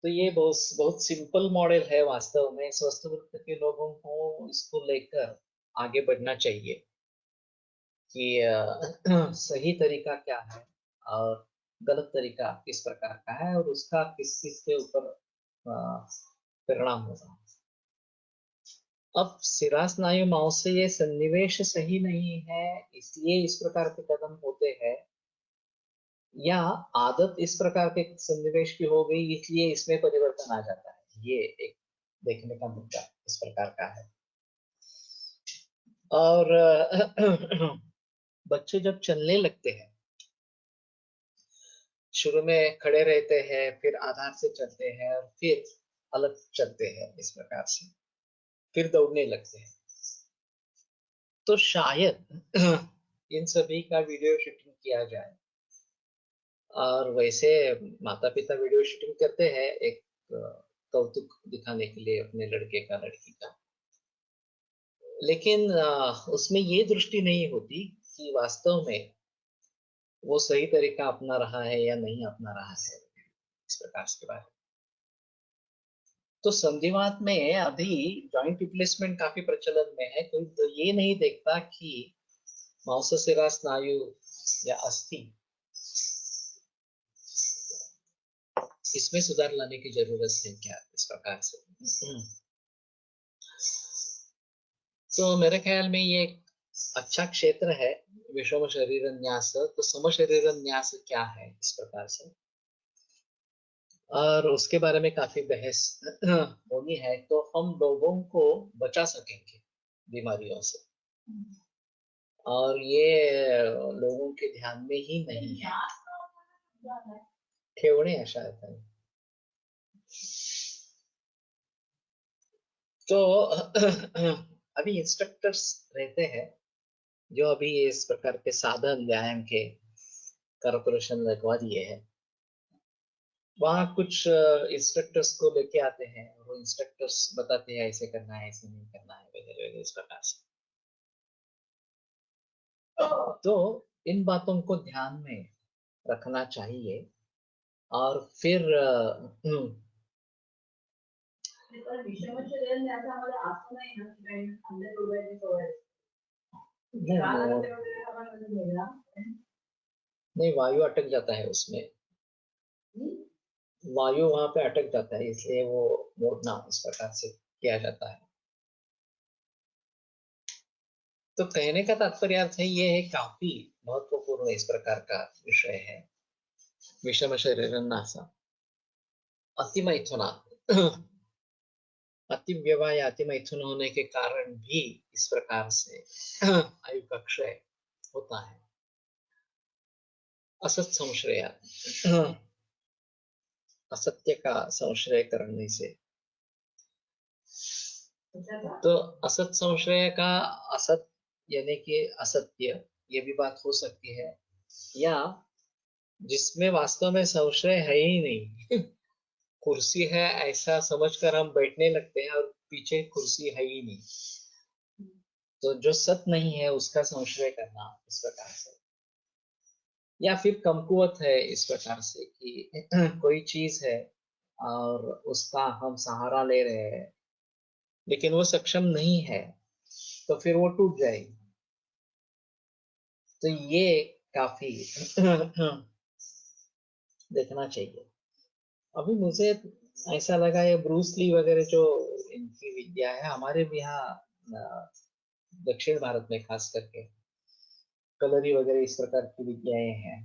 तो ये बहुत बहुत सिंपल मॉडल है वास्तव में। स्वस्थ वृत्त के लोगों को इसको लेकर आगे बढ़ना चाहिए कि सही तरीका क्या है और गलत तरीका किस प्रकार का है और उसका किस चीज के ऊपर परिणाम होगा। अब सिरा स्नायु मांव से ये सन्निवेश सही नहीं है इसलिए इस प्रकार के कदम होते हैं, या आदत इस प्रकार के सन्निवेश की हो गई इसलिए इसमें परिवर्तन आ जाता है, ये एक देखने का मुद्दा इस प्रकार का है। और बच्चे जब चलने लगते हैं, शुरू में खड़े रहते हैं, फिर आधार से चलते हैं और फिर अलग चलते हैं इस प्रकार से, फिर दौड़ने लगते हैं, तो शायद इन सभी का वीडियो शूटिंग किया जाए। और वैसे माता पिता वीडियो शूटिंग करते हैं एक कौतुक दिखाने के लिए अपने लड़के का लड़की का, लेकिन उसमें ये दृष्टि नहीं होती कि वास्तव में वो सही तरीका अपना रहा है या नहीं अपना रहा है इस प्रकार के बारे में। तो संधिवात में अभी जॉइंट रिप्लेसमेंट काफी प्रचलन में है, कोई तो ये नहीं देखता कि मांसशिरा स्नायु या अस्थि, इसमें सुधार लाने की जरूरत है क्या इस प्रकार से। तो मेरे ख्याल में ये एक अच्छा क्षेत्र है विषम शरीर न्यास। तो सम शरीर न्यास क्या है इस प्रकार से, और उसके बारे में काफी बहस होनी है, तो हम लोगों को बचा सकेंगे बीमारियों से। और ये लोगों के ध्यान में ही नहीं है, ठेवणे है शायद है। तो अभी इंस्ट्रक्टर्स रहते हैं जो अभी इस प्रकार के साधन व्यायाम के कॉर्पोरेशन लगवा दिए हैं, वहाँ कुछ इंस्ट्रक्टर्स को लेके आते हैं और वो इंस्ट्रक्टर्स बताते हैं ऐसे करना है ऐसे नहीं करना है वगैरह वगैरह इस प्रकार से। तो इन बातों को ध्यान में रखना चाहिए और फिर नहीं, वायु अटक जाता है उसमें, वायु वहां पे अटक जाता है इसलिए वो मोड़ना इस प्रकार से किया जाता है। तो कहने का तात्पर्य अर्थ है ये है काफी महत्वपूर्ण इस प्रकार का विषय है विषम शरीर नासा। अति मैथुना अति विवाह या अति मैथुन होने के कारण भी इस प्रकार से आयु का क्षय होता है। असत संश्रय, असत्य का संश्रय करने से, तो असत संश्रय का असत यानी कि असत्य, ये भी बात हो सकती है, या जिसमें वास्तव में संशय है ही नहीं कुर्सी है ऐसा समझकर हम बैठने लगते हैं और पीछे कुर्सी है ही नहीं, तो जो सत नहीं है उसका संशय करना इस प्रकार से, या फिर कमकुवत है इस प्रकार से कि कोई चीज है और उसका हम सहारा ले रहे हैं लेकिन वो सक्षम नहीं है, तो फिर वो टूट जाएगी। तो ये काफी देखना चाहिए। अभी मुझे ऐसा लगा ये ब्रूस ली वगैरह जो इनकी विद्या है, हमारे भी यहाँ दक्षिण भारत में खास करके कलरी वगैरह इस प्रकार की विद्याएं हैं,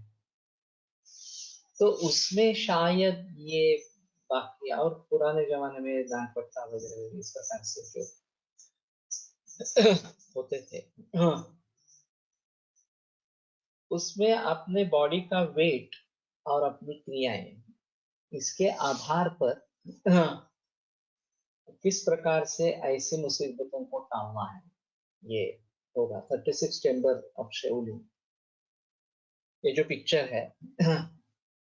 तो उसमें शायद ये बाकी और पुराने जमाने में दान पट्टा वगैरह इस प्रकार से जो होते थे, हाँ, उसमें अपने बॉडी का वेट और अपनी क्रियाएं, इसके आधार पर हाँ, किस प्रकार से ऐसी मुसीबतों को टालना है, ये होगा 36 चैम्बर ऑफ शेउलिंग। ये जो पिक्चर है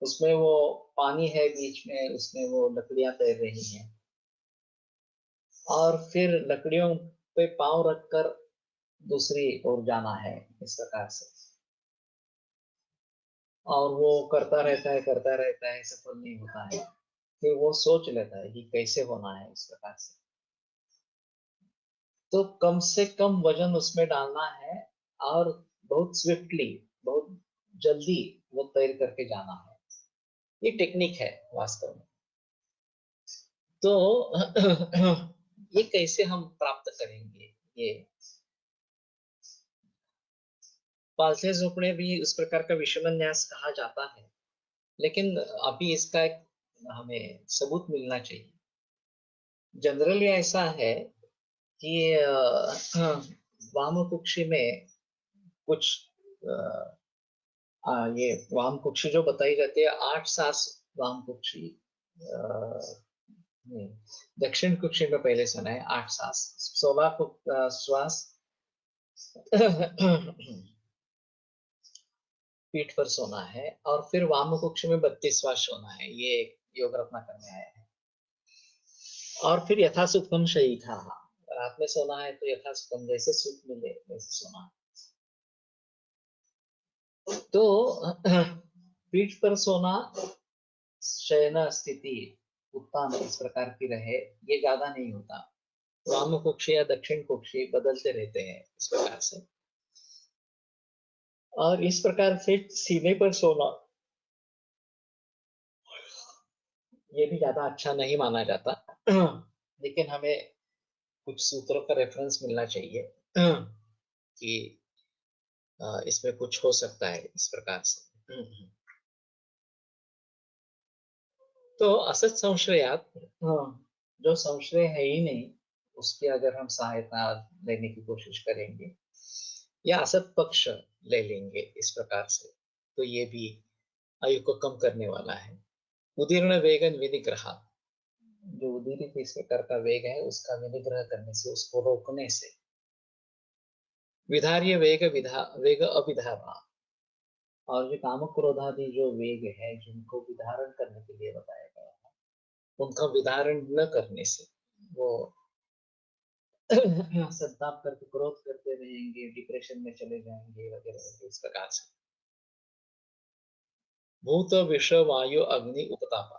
उसमें वो पानी है बीच में, उसमें वो लकड़ियां तैर रही हैं और फिर लकड़ियों पे पांव रखकर दूसरी ओर जाना है इस प्रकार से, और वो करता रहता है, सफल नहीं होता है। फिर वो सोच लेता है कि कैसे होना है इस प्रकार से, तो कम से कम वजन उसमें डालना है और बहुत स्विफ्टली, बहुत जल्दी वो तैर करके जाना है। ये टेक्निक है वास्तव में। तो ये कैसे हम प्राप्त करेंगे, ये पालथे झोपड़े भी उस प्रकार का विषमन्यास कहा जाता है, लेकिन अभी इसका एक हमें सबूत मिलना चाहिए। जनरली ऐसा है कि वामकुक्षी में कुछ अ, ये वामकुक्षी जो बताई जाती है, 8 सांस वामकुक्षी, नहीं, दक्षिण कुक्षी में पहले सुना है 8 सांस, 16 श्वास पीठ पर सोना है, और फिर वाम कुक्ष में 32 श्वास सोना है, ये योग रत्ना करने आया है। और फिर यथा सुखम शयिता, रात में सोना है तो यथा सुखम, जैसे सुख मिले वैसे सोना। तो पीठ पर सोना, शयन स्थिति उत्तान इस प्रकार की रहे, ये ज्यादा नहीं होता। वाम कुक्षी या दक्षिण कुक्षी बदलते रहते हैं इस प्रकार से, और इस प्रकार से सीने पर सोना ये भी ज्यादा अच्छा नहीं माना जाता, लेकिन हमें कुछ सूत्रों का रेफरेंस मिलना चाहिए कि इसमें कुछ हो सकता है इस प्रकार से। तो असत संशयात, जो संशय है ही नहीं उसकी अगर हम सहायता लेने की कोशिश करेंगे या असत पक्ष ले लेंगे इस प्रकार से, तो ये भी आयु को कम करने वाला है। उदीर्ण वेगन विनिग्रह, जो उदीरित इस प्रकार का वेग है उसका विनिग्रह करने से, उसको रोकने से, विधार्य वेग वेग अविधारणा, और जो काम क्रोधादि जो वेग है जिनको विधारण करने के लिए बताया गया है, उनका विधारण न करने से वो संताप करके क्रोध करते रहेंगे, डिप्रेशन में चले जाएंगे वगैरह वगैरह इस प्रकार से। भूत विष वायु अग्नि उपताप,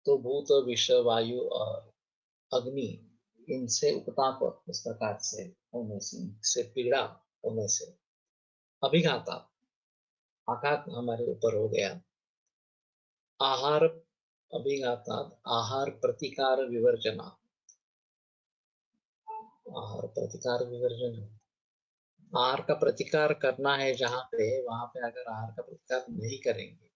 तो भूत विष वायु और अग्नि, इनसे उपताप इस प्रकार से होने से पीड़ा होने से, अभिघाता आघात हमारे ऊपर हो गया, आहार अभिघाता आहार प्रतिकार विवर्जना, आहार प्रतिकार विवर्जन, आहार का प्रतिकार करना है जहां पे, वहां पे अगर आहार का प्रतिकार नहीं करेंगे,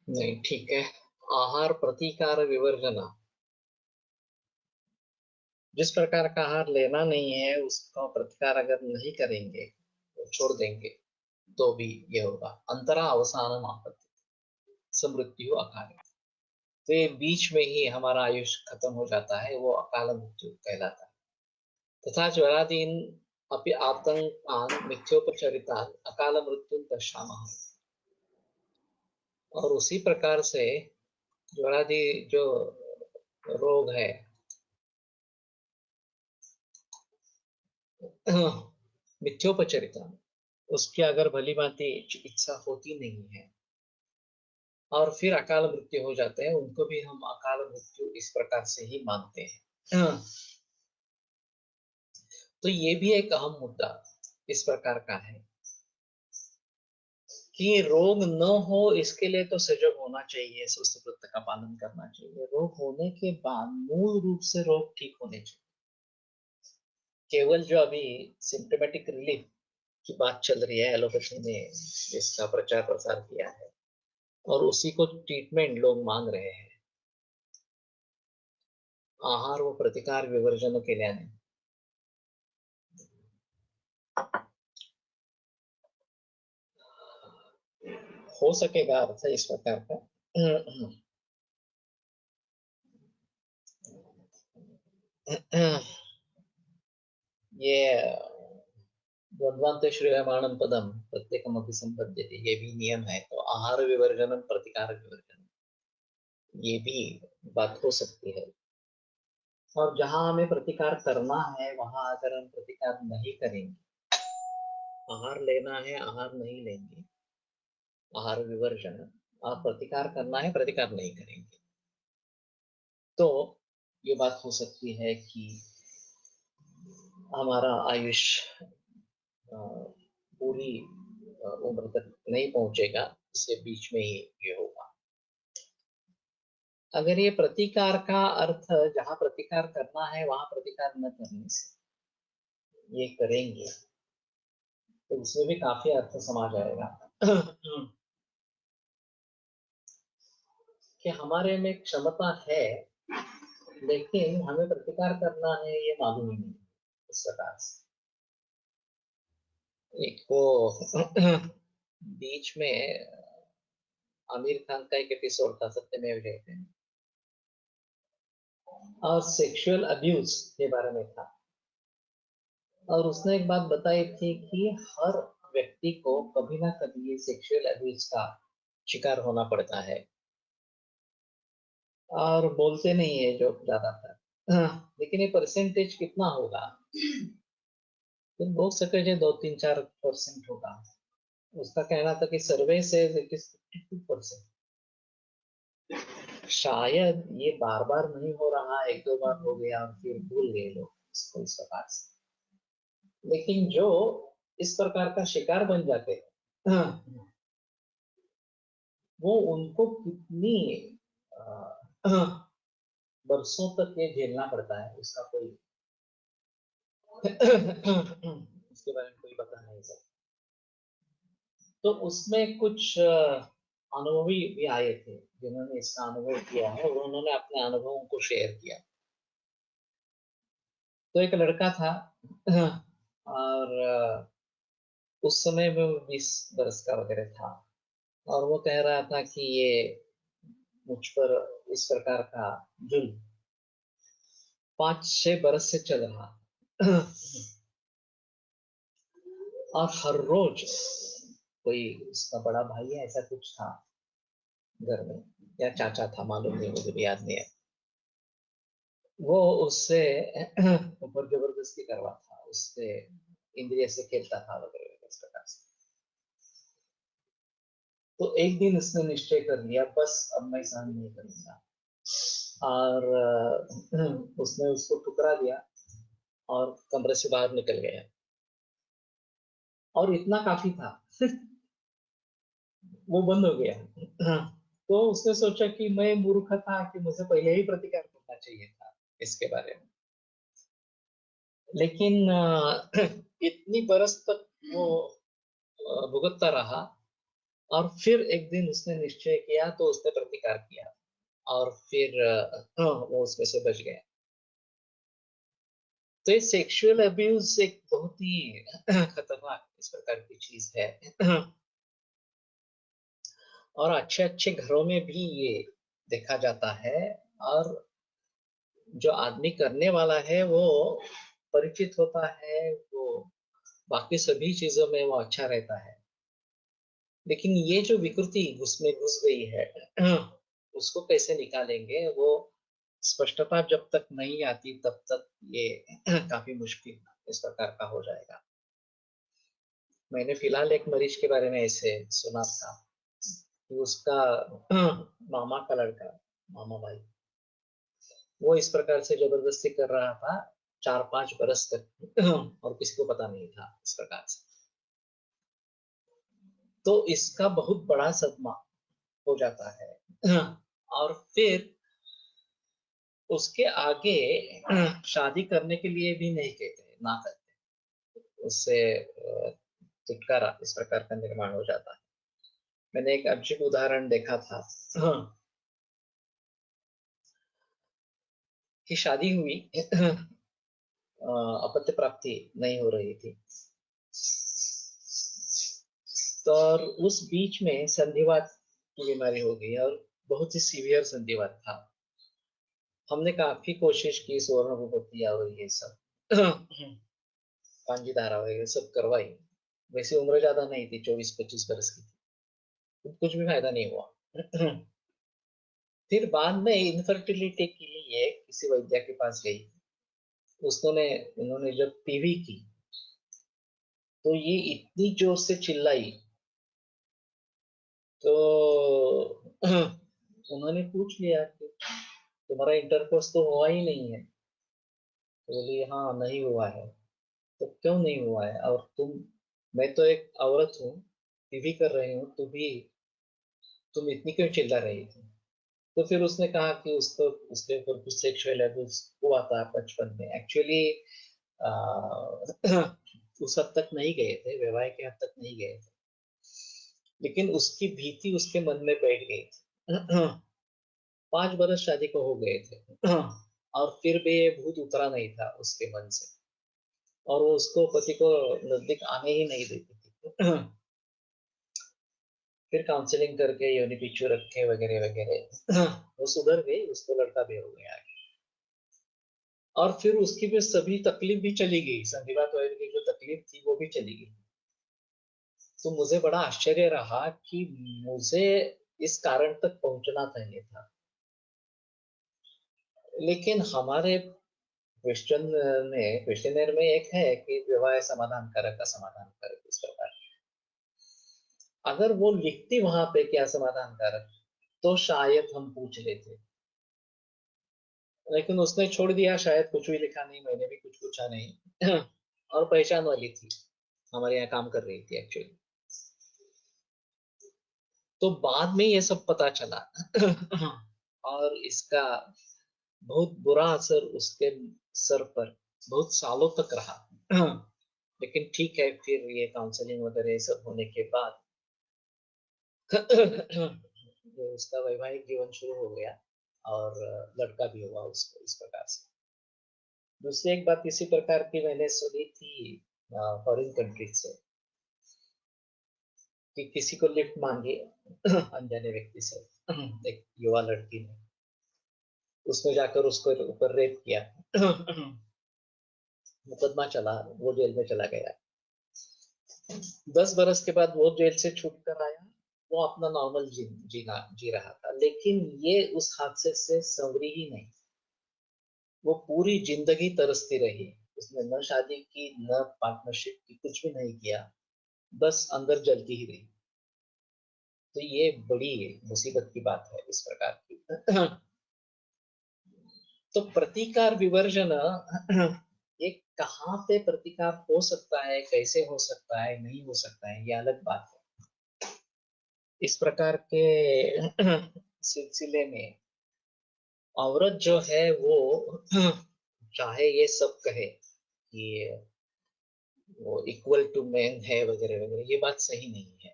नहीं ठीक है। आहार प्रतिकार विवर्जना, जिस प्रकार का आहार लेना नहीं है उसका प्रतिकार अगर नहीं करेंगे, तो छोड़ देंगे, तो भी ये होगा। अंतरा अवसान आपत्ति समृत्यु अकार्य, तो ये बीच में ही हमारा आयुष्य खत्म हो जाता है, वो अकाल मृत्यु कहलाता है। तथा ज्वरादीन अपि आतंकान मिथ्योपचरितान अकाल मृत्यु दशामः। और उसी प्रकार से ज्वरादि जो रोग है मिथ्योपचरिता, उसकी अगर भली भांति चिकित्सा होती नहीं है और फिर अकाल मृत्यु हो जाते हैं, उनको भी हम अकाल मृत्यु इस प्रकार से ही मानते हैं। तो ये भी एक अहम मुद्दा इस प्रकार का है कि रोग न हो इसके लिए तो सजग होना चाहिए, स्वस्थ व्रत का पालन करना चाहिए। रोग होने के बाद मूल रूप से रोग ठीक होने चाहिए। केवल जो अभी सिम्टोमेटिक रिलीफ की बात चल रही है, एलोपैथी ने इसका प्रचार प्रसार किया है और उसी को ट्रीटमेंट लोग मांग रहे हैं। आहार व प्रतिकार विवर्जन केल्याने हो सकेगा अर्थ इस प्रकार का। ये द्वंद्वान्ते श्रूयमाणं पदं प्रत्येकमपि संपद्यते, ये भी नियम है। तो आहार विवर्जनम प्रतिकार विवर्जन, ये भी बात हो सकती है। और जहां हमें प्रतिकार करना है वहां अगर हम प्रतिकार नहीं करेंगे, आहार लेना है आहार नहीं लेंगे, आहार विवर्जन, आप प्रतिकार करना है प्रतिकार नहीं करेंगे, तो ये बात हो सकती है कि हमारा आयुष्य पूरी उम्र तक नहीं पहुंचेगा, इससे बीच में ही ये होगा। अगर ये प्रतिकार का अर्थ जहां प्रतिकार करना है वहां प्रतिकार न करने से ये करेंगे, तो उसमें भी काफी अर्थ समा जाएगा। कि हमारे में क्षमता है, लेकिन हमें प्रतिकार करना है ये मालूम ही नहीं इस प्रकार से। एक वो बीच में आमिर खान का एक एपिसोड था सत्यमेव जयते में, और सेक्सुअल अब्यूज के बारे में था। और उसने एक बात बताई थी कि हर व्यक्ति को कभी ना कभी ये सेक्सुअल अब्यूज का शिकार होना पड़ता है, और बोलते नहीं है जो ज्यादातर। लेकिन ये परसेंटेज कितना होगा तो बोल सके जो 2-3-4% होगा। उसका कहना था कि सर्वे से इट इज 52%। शायद ये बार बार नहीं हो रहा, एक दो बार हो गया और फिर भूल गए लोग इसको इस प्रकार से। लेकिन जो इस प्रकार का शिकार बन जाते हैं, वो उनको कितनी बरसों तक ये झेलना पड़ता है, उसका कोई उसके बारे में कोई पता नहीं सकता। तो उसमें कुछ अनुभवी भी आए थे जिन्होंने इसका अनुभव किया है, और उन्होंने अपने अनुभवों को शेयर किया। तो एक लड़का था और उस समय में वो 20 बरस का वगैरह था, और वो कह रहा था कि ये मुझ पर इस प्रकार का जुल्म 5-6 बरस से चल रहा। और हर रोज कोई उसका बड़ा भाई है ऐसा कुछ था घर में, या चाचा था मालूम नहीं, मुझे भी याद नहीं है, वो उससे ऊपर जबरदस्ती करवाता, उससे इंद्रिय से खेलता था वगैरह इस प्रकार से। तो एक दिन उसने निश्चय कर लिया, बस अब मैं सहन नहीं करूंगा, और उसने उसको ठुकरा दिया और कमरे से बाहर निकल गया। और इतना काफी था। वो बंद हो गया। तो उसने सोचा कि मैं मूर्ख था कि मुझे पहले ही प्रतिकार करना चाहिए था इसके बारे में। लेकिन इतनी बरस तक वो भुगतता रहा, और फिर एक दिन उसने निश्चय किया तो उसने प्रतिकार किया, और फिर वो उसमें से बच गया। तो ये सेक्सुअल अब्यूज एक बहुत ही खतरनाक इस प्रकार की चीज है। और अच्छे अच्छे घरों में भी ये देखा जाता है, और जो आदमी करने वाला है वो परिचित होता है, वो बाकी सभी चीजों में वो अच्छा रहता है। लेकिन ये जो विकृति उसमें घुस गई है, उसको कैसे निकालेंगे, वो स्पष्टता जब तक नहीं आती तब तक ये काफी मुश्किल इस प्रकार का हो जाएगा। मैंने फिलहाल एक मरीज के बारे में ऐसे सुना था कि उसका मामा का लड़का, मामा भाई, वो इस प्रकार से जबरदस्ती कर रहा था 4-5 बरस तक, और किसी को पता नहीं था इस प्रकार से। तो इसका बहुत बड़ा सदमा हो जाता है, और फिर उसके आगे शादी करने के लिए भी नहीं कहते, ना कहते, उससे छुटकारा इस प्रकार का निर्माण हो जाता है। मैंने एक अजीब उदाहरण देखा था, कि शादी हुई, अपत्य प्राप्ति नहीं हो रही थी, तो और उस बीच में संधिवात की बीमारी हो गई, और बहुत ही सीवियर संधिवात था। हमने काफी कोशिश की, स्वर्ण विभूति और ये सब, कांजी धारा वगैरह सब करवाई। वैसे उम्र ज्यादा नहीं थी, 24-25 बरस की थी, कुछ भी फायदा नहीं हुआ। फिर बाद में इनफर्टिलिटी के लिए किसी वैद्य के पास गई, उसने उन्होंने जब पीवी की तो ये इतनी जोर से चिल्लाई, तो उन्होंने पूछ लिया कि तुम्हारा इंटरकोर्स तो हुआ ही नहीं है। तो बोली हाँ नहीं हुआ है। तो क्यों नहीं हुआ है, और मैं तो एक औरत हूँ, पीवी कर रही हूँ, तुम इतनी क्यों चिल्ला रही थी। तो फिर उसने कहा कि उसको उसके ऊपर कुछ सेक्सुअल अब्यूज हुआ था बचपन में। एक्चुअली उस हद तक नहीं गए थे, विवाह के हद तक नहीं गए थे, लेकिन उसकी भीति उसके मन में बैठ गई थी। 5 बरस शादी को हो गए थे, और फिर भी ये भूत उतरा नहीं था उसके मन से, और वो उसको पति को नजदीक आने ही नहीं देती थी। फिर काउंसलिंग करके योनि पिच्चू रखे वगैरह वगैरह, वो सुधर गई, उसको लड़का भी हो गया। और फिर उसकी भी सभी तकलीफ भी चली गई, संधिवात वगैरह की जो तकलीफ थी वो भी चली गई। तो मुझे बड़ा आश्चर्य रहा कि मुझे इस कारण तक पहुंचना चाहिए था, लेकिन हमारे क्वेश्चन क्वेश्चनर में एक है कि विवाह समाधान कारक असमाधान कारक इस प्रकार। अगर वो लिखती वहां पे क्या समाधान कारक, तो शायद हम पूछ लेते, लेकिन उसने छोड़ दिया, शायद कुछ भी लिखा नहीं, मैंने भी कुछ पूछा नहीं। और पहचान वाली थी, हमारे यहाँ काम कर रही थी एक्चुअली। तो बाद में ये सब पता चला। और इसका बहुत बुरा असर उसके सर पर बहुत सालों तक रहा। लेकिन ठीक है, फिर ये काउंसलिंग वगैरह ये सब होने के बाद जो उसका वैवाहिक जीवन शुरू हो गया, और लड़का भी हुआ उसको इस प्रकार से। दूसरी एक बात इसी प्रकार की मैंने सुनी थी फॉरेन कंट्रीज से, कि किसी को लिफ्ट मांगी अनजाने व्यक्ति से, एक युवा लड़की ने, उसमें जाकर उसको ऊपर रेप किया। मुकदमा चला, वो जेल में चला गया। 10 बरस के बाद वो जेल से छूट कर आया, वो अपना नॉर्मल जी रहा था, लेकिन ये उस हादसे से संवरी ही नहीं। वो पूरी जिंदगी तरसती रही, उसने न शादी की न पार्टनरशिप की, कुछ भी नहीं किया, बस अंदर जलती ही रही। तो ये बड़ी मुसीबत की बात है इस प्रकार की। तो प्रतिकार विवर्जन, ये कहाँ पे प्रतिकार हो सकता है, कैसे हो सकता है, नहीं हो सकता है, ये अलग बात है। इस प्रकार के सिलसिले में औरत जो है वो चाहे ये सब कहे कि वो इक्वल टू मैन है वगैरह वगैरह, ये बात सही नहीं है।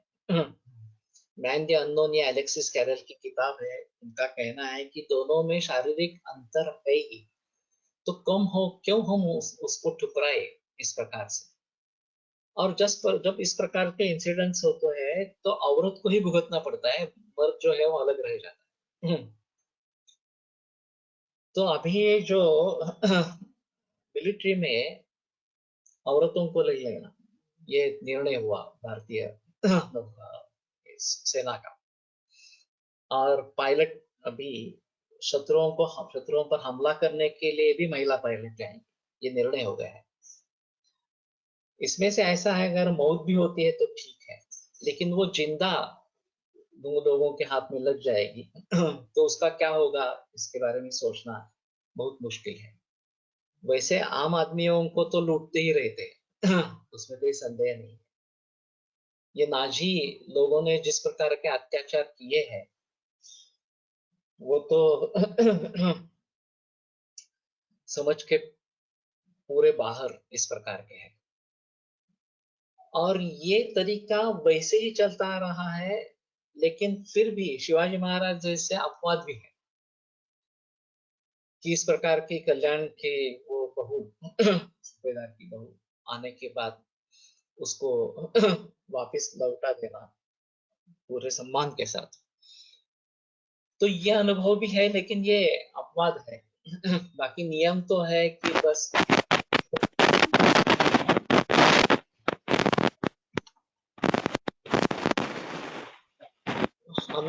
मैन द अननोन, ये एलेक्सिस कैरल की किताब है, उनका कहना है कि दोनों में शारीरिक अंतर है ही, तो कम हो क्यों हम उसको ठुकराए इस प्रकार से। और जब इस प्रकार के इंसिडेंट्स होते हैं तो औरत को ही भुगतना पड़ता है, मर्द जो है वो अलग रह जाता है। तो अभी ये जो मिलिट्री में औरतों को ले लेना, ये निर्णय हुआ भारतीय सेना का। और पायलट अभी शत्रुओं पर हमला करने के लिए भी महिला पायलट जाएंगे, ये निर्णय हो गया है। इसमें से ऐसा है, अगर मौत भी होती है तो ठीक है, लेकिन वो जिंदा दो लोगों के हाथ में लग जाएगी तो उसका क्या होगा, इसके बारे में सोचना बहुत मुश्किल है। वैसे आम आदमियों को तो लूटते ही रहते हैं उसमें कोई संदेह नहीं। ये नाजी लोगों ने जिस प्रकार के अत्याचार किए हैं, वो तो समझ के पूरे बाहर इस प्रकार के हैं। और ये तरीका वैसे ही चलता रहा है, लेकिन फिर भी शिवाजी महाराज जैसे अपवाद भी है कि इस प्रकार की कल्याण के वो बहू सूबेदार की बहू आने के बाद उसको वापस लौटा देना पूरे सम्मान के साथ। तो ये अनुभव भी है, लेकिन ये अपवाद है। बाकी नियम तो है कि बस हम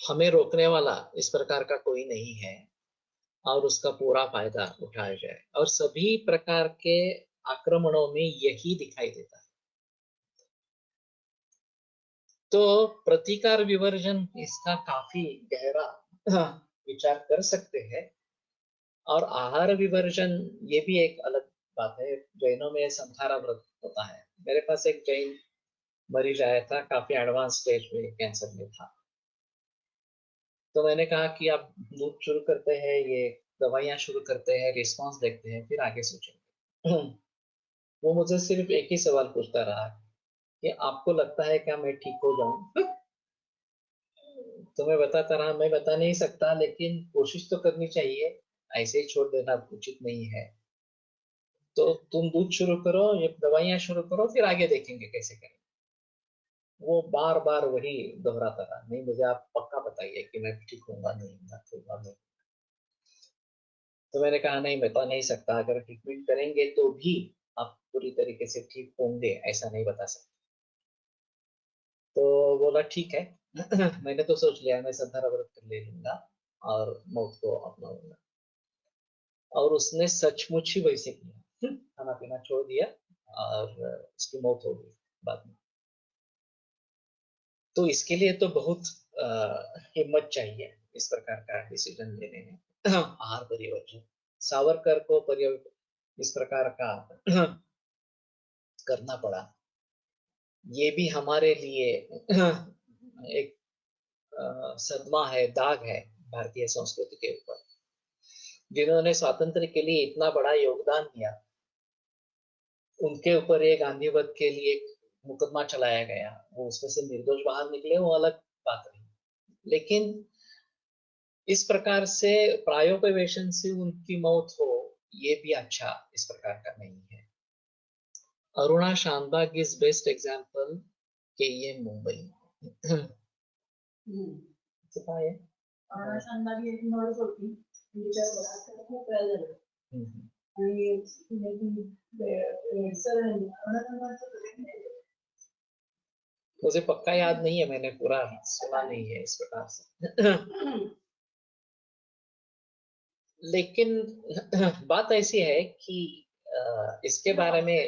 हमें रोकने वाला इस प्रकार का कोई नहीं है, और उसका पूरा फायदा उठाया जाए। और सभी प्रकार के आक्रमणों में यही दिखाई देता है। तो प्रतिकार विवर्जन इसका काफी गहरा विचार कर सकते हैं। और आहार विवर्जन ये भी एक अलग बात है। जैनों में संधारा व्रत होता है। मेरे पास एक जैन मरीज आया था, काफी एडवांस स्टेज में कैंसर में था। तो मैंने कहा कि आप दूध शुरू करते हैं, ये दवाइयां शुरू करते हैं, रिस्पॉन्स देखते हैं, फिर आगे सोचेंगे। वो मुझे सिर्फ एक ही सवाल पूछता रहा कि आपको लगता है क्या मैं ठीक हो जाऊं? तो मैं बताता रहा, मैं बता नहीं सकता, लेकिन कोशिश तो करनी चाहिए। ऐसे ही छोड़ देना उचित नहीं है। तो तुम दूध शुरू करो, ये दवाइयां शुरू करो, फिर आगे देखेंगे कैसे करें। वो बार बार वही दोहराता रहा, नहीं मुझे आप पक्का बताइए कि मैं ठीक होऊंगा नहीं होऊंगा, ठीक होऊंगा नहीं। तो मैंने कहा नहीं, बता नहीं सकता, अगर ट्रीटमेंट करेंगे तो भी आप पूरी तरीके से ठीक होंगे ऐसा नहीं बता सकते। तो बोला ठीक है। मैंने तो सोच लिया मैं संधारा व्रत कर ले लूंगा और मौत को अपनाऊंगा। और उसने सचमुच ही वैसे किया। खाना पीना छोड़ दिया और उसकी मौत हो गई बाद में। तो इसके लिए तो बहुत हिम्मत चाहिए इस प्रकार का डिसीजन लेने में। आहार परिवर्तन, सावरकर को इस प्रकार का करना पड़ा। ये भी हमारे लिए एक सदमा है, दाग है भारतीय संस्कृति के ऊपर। जिन्होंने स्वातंत्र के लिए इतना बड़ा योगदान दिया, उनके ऊपर एक गांधीवध के लिए एक मुकदमा चलाया गया, वो उसमें से निर्दोष बाहर निकले, वो अलग बात रही। लेकिन इस प्रकार से प्रायोपवेशन से उनकी मौत हो, ये भी अच्छा इस प्रकार का नहीं है। Aruna Shanbaug is best example के ये मुंबई। पता है अरुणा शानबाग एक नर्स होती, तिच्या बलात्कार खूप वेळा झाला आणि मुझे पक्का याद नहीं है, मैंने पूरा सुना नहीं है इस प्रकार से। लेकिन बात ऐसी है कि इसके बारे में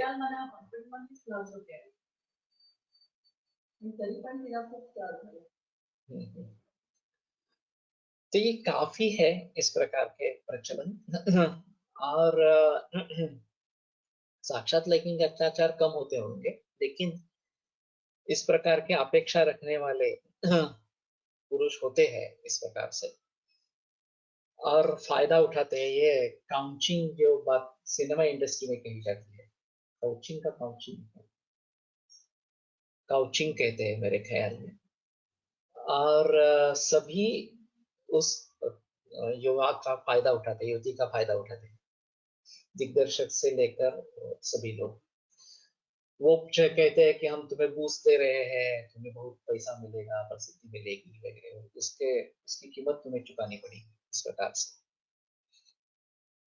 तो ये काफी है इस प्रकार के प्रचलन। और साक्षात लैंगिक अत्याचार कम होते होंगे, लेकिन इस प्रकार के अपेक्षा रखने वाले पुरुष होते हैं इस प्रकार से और फायदा उठाते हैं। ये काउचिंग जो बात सिनेमा इंडस्ट्री में कही जाती है, काउचिंग कहते हैं मेरे ख्याल में। और सभी उस युवा का फायदा उठाते हैं, युवती का फायदा उठाते हैं, दिग्दर्शक से लेकर सभी लोग। वो कहते हैं कि हम तुम्हें बूस्ट दे रहे हैं, तुम्हें बहुत पैसा मिलेगा, प्रसिद्धि मिलेगी वगैरह, उसकी कीमत तुम्हें चुकानी पड़ेगी इस प्रकार से।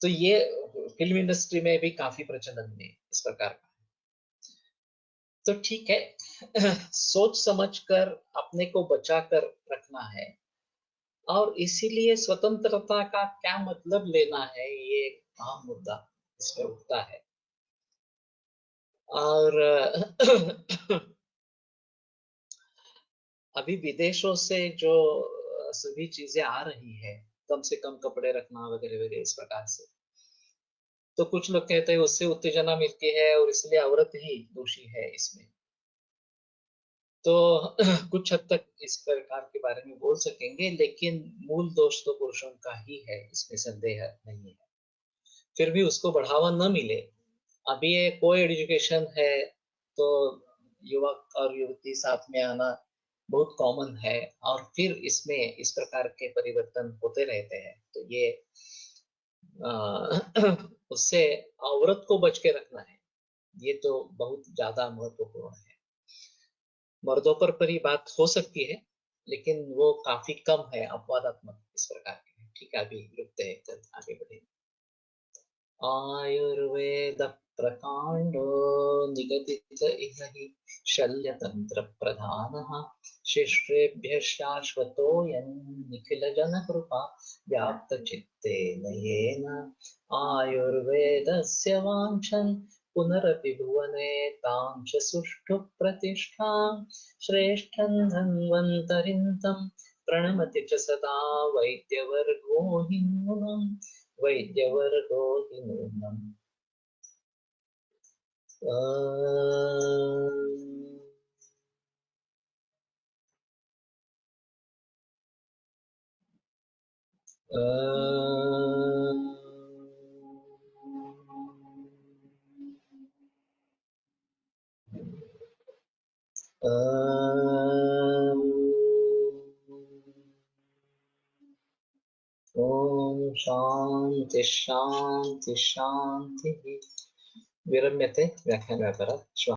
तो ये फिल्म इंडस्ट्री में भी काफी प्रचलन में इस प्रकार का। तो ठीक है, सोच समझकर अपने को बचा कर रखना है, और इसीलिए स्वतंत्रता का क्या मतलब लेना है, ये अहम मुद्दा इसमें उठता है। और अभी विदेशों से जो सभी चीजें आ रही है, कम से कम कपड़े रखना वगैरह वगैरह इस प्रकार से, तो कुछ लोग कहते हैं उससे उत्तेजना मिलती है और इसलिए औरत ही दोषी है इसमें। तो कुछ हद तक इस प्रकार के बारे में बोल सकेंगे, लेकिन मूल दोष तो पुरुषों का ही है, इसमें संदेह नहीं है। फिर भी उसको बढ़ावा न मिले। अभी ये को एजुकेशन है, तो युवक और युवती साथ में आना बहुत कॉमन है, और फिर इसमें इस प्रकार के परिवर्तन होते रहते हैं। तो ये उससे औरत को बच के रखना है, ये तो बहुत ज्यादा महत्वपूर्ण है। मर्दों पर ही बात हो सकती है, लेकिन वो काफी कम है, अपवादात्मक इस प्रकार के। ठीक है, अभी रुकते हैं, चल आगे बढ़े। आयुर्वेद प्रकांडो निगदित इह हि शल्यतंत्र प्रधानः शिष्येभ्यः शाश्वतोऽयं निखिल जन कृपा व्याप्त चित्तेन येन आयुर्वेदस्य वाञ्छन् पुनरपि भुवने तां च सुष्ठु प्रतिष्ठां श्रेष्ठं धन्वन्तरिं तं प्रणमति च सदा वैद्यवर्गो हि नूनम् वैद्यवर्गो हि नूनम्। ॐ शान्ति शान्ति शान्तिः। विरम्यते व्याख्यानव्यापारात्।